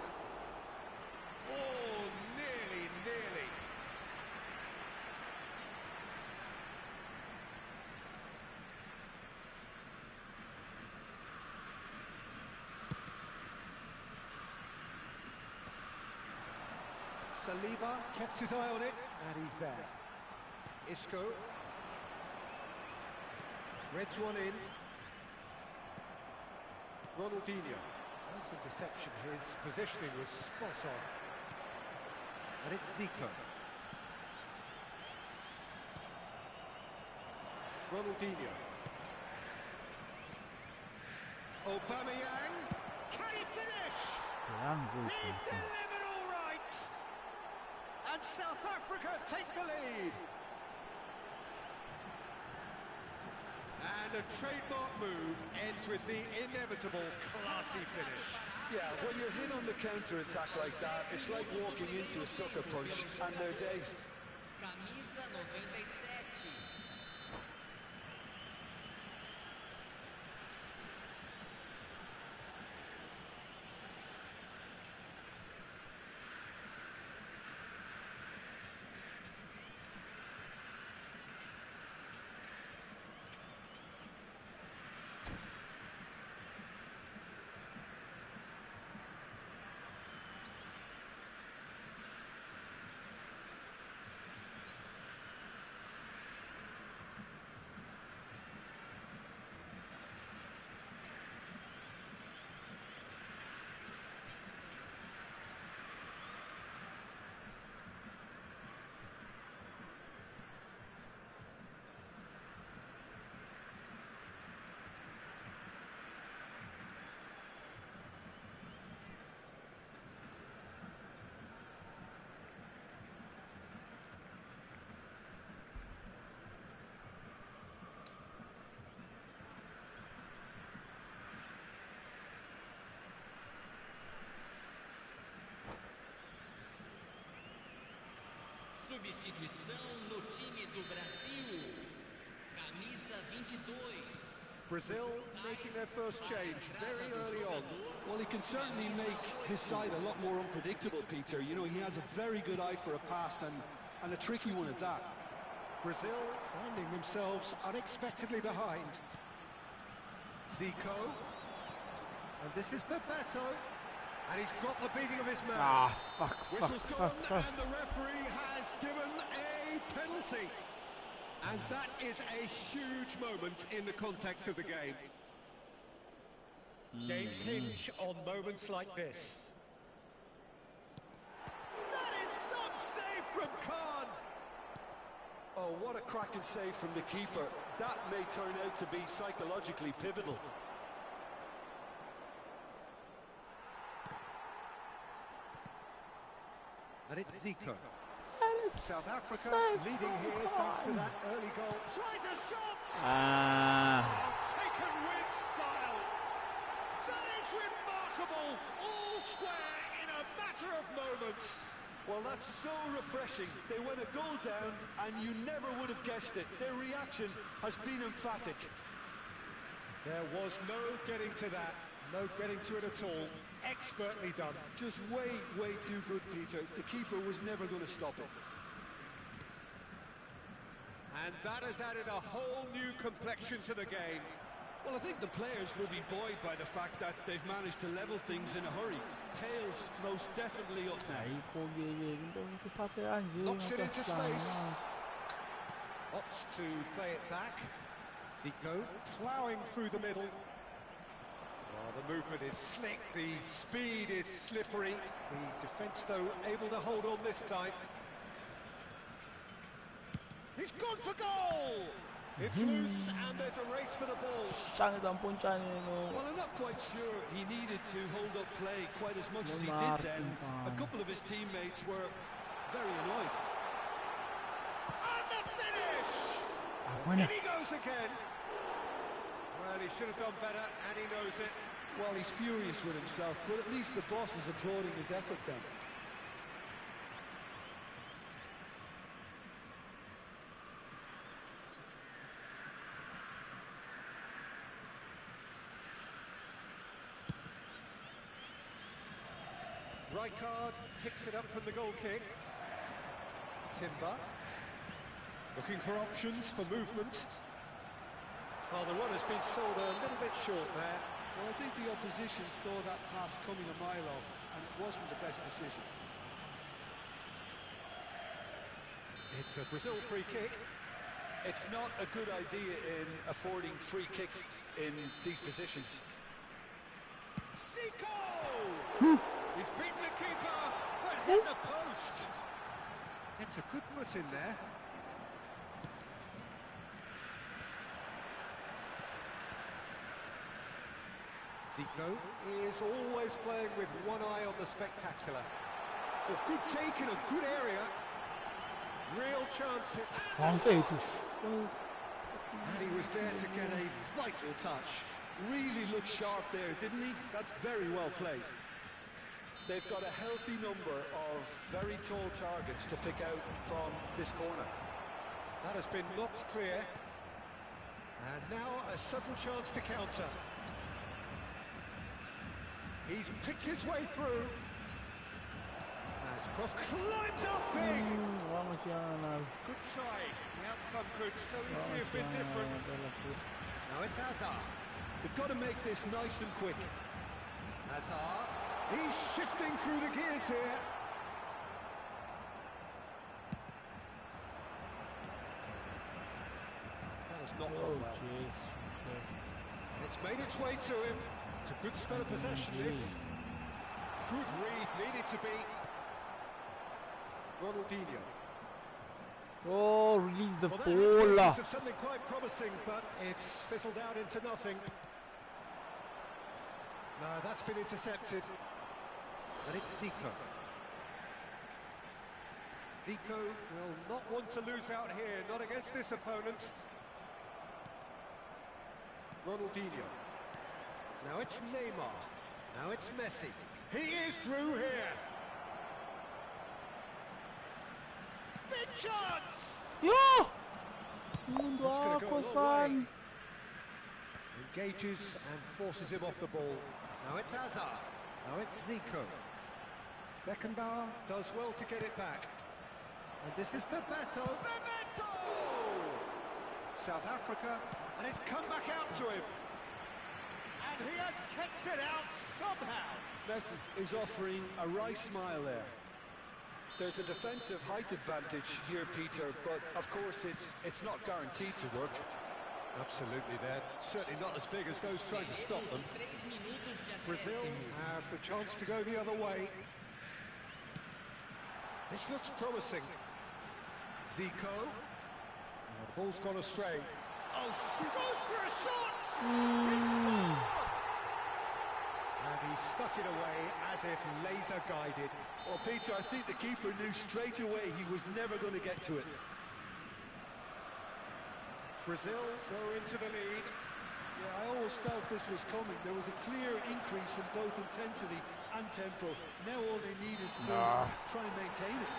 Oh, nearly. Saliba kept his eye on it, and he's there. Isco. Threads one in. Ronaldinho. Nice interception. His positioning was spot on. And it's Zico. Ronaldinho. Aubameyang. Can he finish? He's delivered all right. And South Africa take the lead. And a trademark move ends with the inevitable classy finish. Yeah, when you're hit on the counter-attack like that, it's like walking into a sucker punch, and they're dazed. Camisa 97. Substituição no time do Brasil. Camisa 22. Brazil making their first change very early on. Well, he can certainly make his side a lot more unpredictable, Peter. You know, he has a very good eye for a pass and a tricky one at that. Brazil finding themselves unexpectedly behind. Zico. And this is Bebeto. And he's got the beating of his man. Whistle's gone, and the referee has given a penalty. And that is a huge moment in the context of the game. Games hinge on moments like this. That is some save from Khan. Oh, what a cracking save from the keeper. That may turn out to be psychologically pivotal. And it's Zico. South Africa leading here thanks to that early goal. Tries a shot! Taken with style. That is remarkable. All square in a matter of moments. Well, that's so refreshing. They went a goal down and you never would have guessed it. Their reaction has been emphatic. There was no getting to that. No getting to it at all. Expertly done. Just way too good, Peter. The keeper was never going to stop it. And that has added a whole new complexion to the game. Well, I think the players will be buoyed by the fact that they've managed to level things in a hurry. Tails most definitely up now. Knocks it into space. Opts to play it back. Zico ploughing through the middle. Oh, the movement is slick, the speed is slippery. The defence, though, able to hold on this time. He's gone for goal! It's loose and there's a race for the ball. Well, I'm not quite sure he needed to hold up play quite as much as he did then. A couple of his teammates were very annoyed. And the finish! In he goes again. Well, he should have done better and he knows it. Well, he's furious with himself, but at least the boss is applauding his effort then. Rijkaard picks it up from the goal kick. Timber looking for options for movement. Well, the run has been sold a little bit short there. Well, I think the opposition saw that pass coming a mile off, and it wasn't the best decision. It's a Brazil free kick. It's not a good idea in affording free kicks in these positions. Zico! He's beaten the keeper, but hit the post. It's a good foot in there. Zico is always playing with one eye on the spectacular. A good take in a good area. Real chance. And he was there to get a vital touch. Really looked sharp there, didn't he? That's very well played. They've got a healthy number of very tall targets to pick out from this corner. That has been knocked clear. And now a sudden chance to counter. He's picked his way through. Has crossed, climbs up big. Good try. The outcome could so easily have been different. Now it's Hazard. They've got to make this nice and quick. Hazard. He's shifting through the gears here. That has not gone well. It's made its way to him. It's a good spell of possession, this. Good read, needed to be. Ronaldinho. Oh, release the Well, ball. that of something quite promising, but it's fizzled out into nothing. No, that's been intercepted. And it's Zico. Zico will not want to lose out here, not against this opponent. Ronaldinho. Now it's Neymar. Now it's Messi. He is through here. Big chance! Yeah! That's going to go a long way. Engages and forces him off the ball. Now it's Hazard. Now it's Zico. Beckenbauer does well to get it back. And this is Bebeto. Bebeto! South Africa, and it's come back out to him. And he has kicked it out somehow. Messi is offering a wry smile there. There's a defensive height advantage here, Peter, but of course it's not guaranteed to work. Absolutely, they're certainly not as big as those trying to stop them. Brazil have the chance to go the other way. This looks promising. Zico. Oh, the ball's gone astray. Oh, goes for a shot! He scored! And he stuck it away as if laser guided. Well, Peter, I think the keeper knew straight away he was never going to get to it. Brazil go into the lead. Yeah, I always felt this was coming. There was a clear increase in both intensity and tempo. Now all they need is to try and maintain it.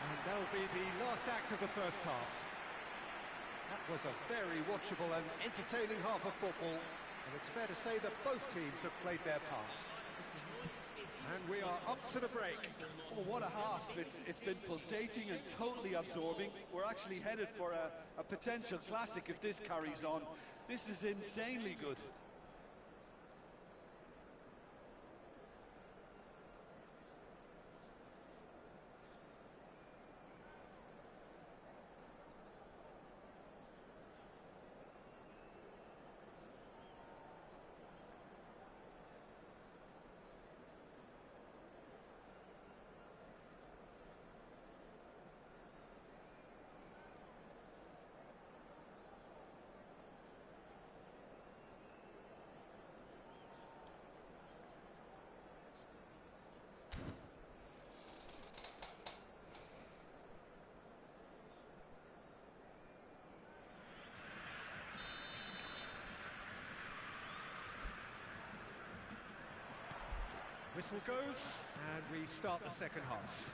And that'll be the last act of the first half. That was a very watchable and entertaining half of football. And it's fair to say that both teams have played their part. And we are up to the break. Oh, what a half. It's been pulsating and totally absorbing. We're actually headed for a potential classic if this carries on. This is insanely good. Whistle goes, and we start the second half.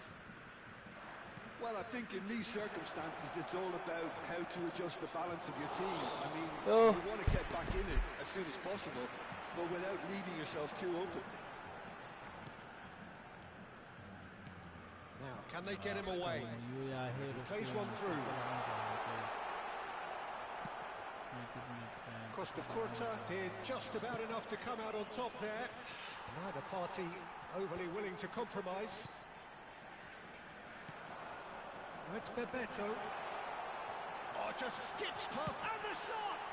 Well, I think in these circumstances, it's all about how to adjust the balance of your team. I mean, you want to get back in it as soon as possible, but without leaving yourself too open. Now, can they get him away? He plays one through. Costa Curta did just about enough to come out on top there. Neither party overly willing to compromise. It's Bebeto. Oh, just skips past, and the shot!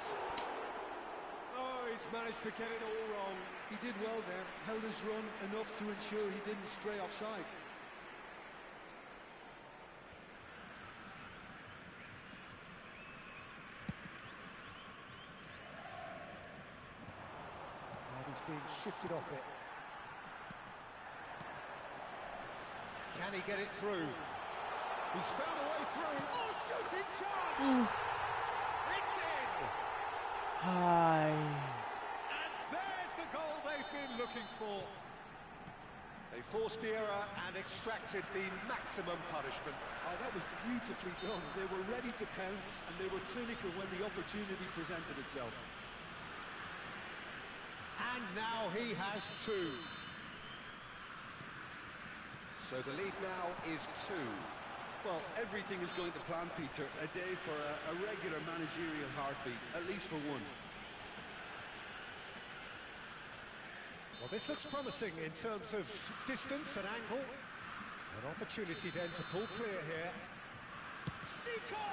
Oh, he's managed to get it all wrong. He did well there, held his run enough to ensure he didn't stray offside. And he's being shifted off it. Can he get it through? He's found a way through. Oh, shooting chance! It's in! Hi. And there's the goal they've been looking for. They forced the error and extracted the maximum punishment. Oh, that was beautifully done. They were ready to pounce, and they were clinical when the opportunity presented itself. And now he has two. So the lead now is 2. Well, everything is going to plan, Peter. A day for a regular managerial heartbeat, at least for one. Well, this looks promising in terms of distance and angle. An opportunity then to pull clear here. Zico!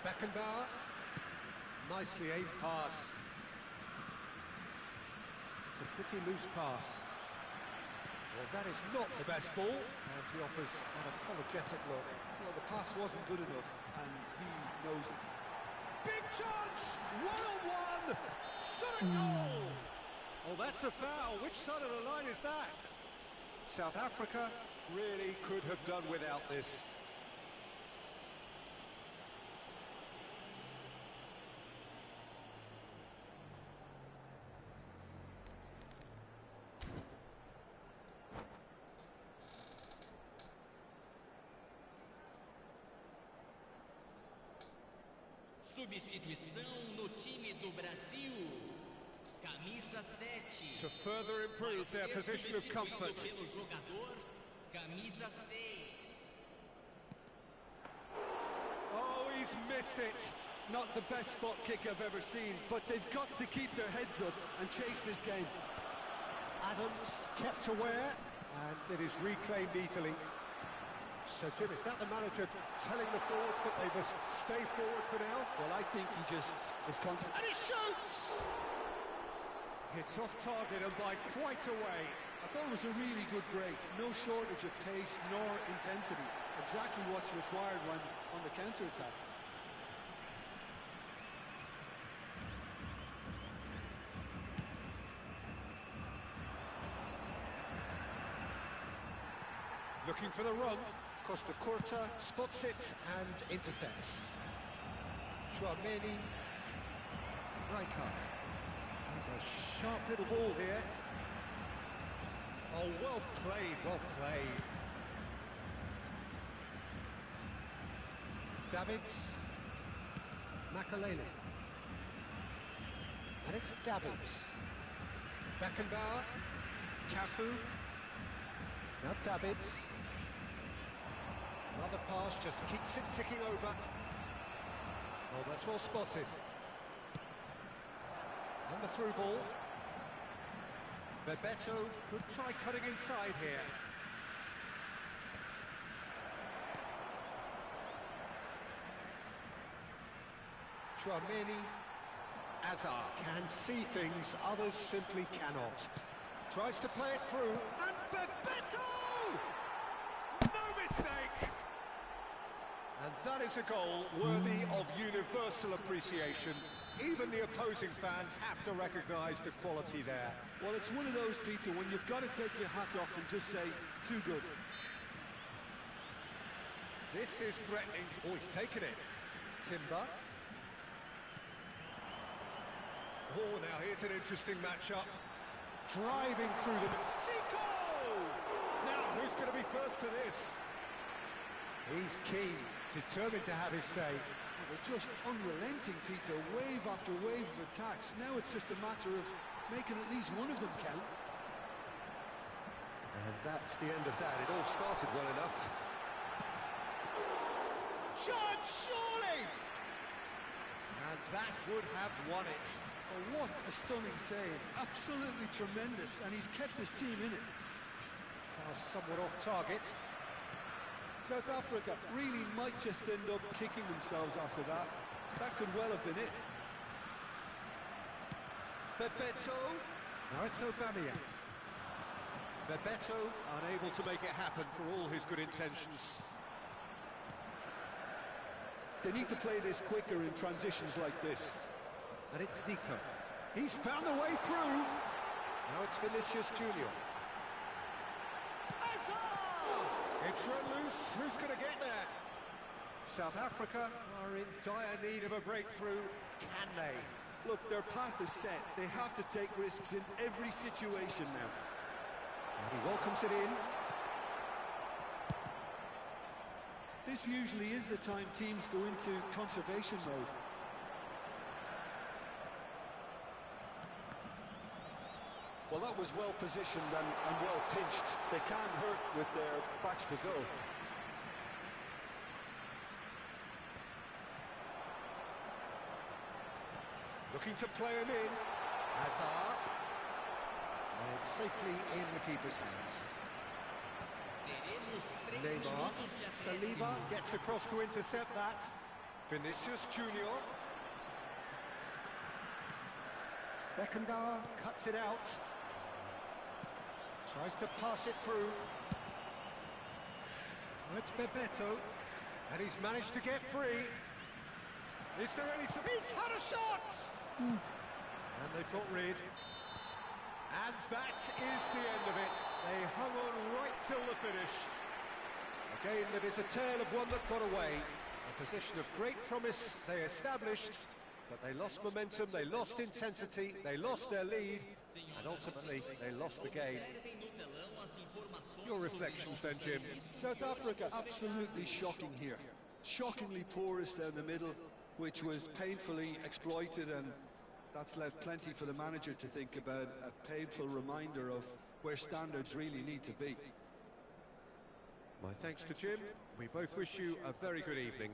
Beckenbauer. Nicely aimed pass. It's a pretty loose pass. Well, that is not the best ball, and he offers an apologetic look. Well, the pass wasn't good enough, and he knows it. Big chance! 1-on-1! Shot and goal! Oh, that's a foul. Which side of the line is that? South Africa really could have done without this. Substituição no time do Brasil. Camisa 7. To further improve their position of comfort. Pelo jogador, camisa 6. Oh, he's missed it. Not the best spot kick I've ever seen, but they've got to keep their heads up and chase this game. Adams kept aware, and it is reclaimed easily. So, Jim, is that the manager telling the forwards that they must stay forward for now? Well, I think he just is constant. And he shoots! It's off target and by quite a way. I thought it was a really good break. No shortage of pace nor intensity. Exactly what's required when on the counter-attack. Looking for the run. Costa Curta spots it and intercepts. Chouameni. Rijkaard. There's a sharp little ball here. Oh, well played, well played. Davids. Makalele. And it's Davids. Beckenbauer, Cafu, now Davids. Another pass just keeps it ticking over. Oh, that's well spotted. And the through ball. Bebeto could try cutting inside here. Chouameni, Azar can see things others simply cannot. Tries to play it through, and Bebeto! No mistake! And that is a goal worthy of universal appreciation. Even the opposing fans have to recognise the quality there. Well, it's one of those, Peter, when you've got to take your hat off and just say, too good. This is threatening. Oh, he's taken it. Timber. Oh, now here's an interesting matchup. Driving through the... Zico! Now, who's going to be first to this? He's keen, determined to have his say. Well, they're just unrelenting, Peter. Wave after wave of attacks. Now it's just a matter of making at least one of them count. And that's the end of that. It all started well enough. Shot, surely! And that would have won it. Oh, what a stunning save. Absolutely tremendous. And he's kept his team in it. Somewhat off target. South Africa really might just end up kicking themselves after that. That could well have been it. Bebeto. Now it's Aubameyang. Bebeto unable to make it happen for all his good intentions. They need to play this quicker in transitions like this. And it's Zico. He's found a way through. Now it's Vinicius Junior. It's run loose. Who's going to get there? South Africa are in dire need of a breakthrough. Can they? Look, their path is set. They have to take risks in every situation now. And he welcomes it in. This usually is the time teams go into conservation mode. Well, that was well positioned and well pinched. They can't hurt with their backs to go. Looking to play him in. Hazard. And it's safely in the keeper's hands. Neymar. Saliba gets across to intercept that. Vinicius Junior. Beckenbauer cuts it out. Tries to pass it through. Oh, it's Bebeto. And he's managed to get free. Is there any... He's had a shot! And they've got rid. And that is the end of it. They hung on right till the finish. A game that is a tale of one that got away. A position of great promise they established, but they lost momentum, they lost intensity, they lost their lead, and ultimately they lost the game. Your reflections then, Jim? South Africa, absolutely shocking here. Shockingly porous down the middle, which was painfully exploited, and that's left plenty for the manager to think about. A painful reminder of where standards really need to be. My thanks to Jim. We both wish you a very good evening.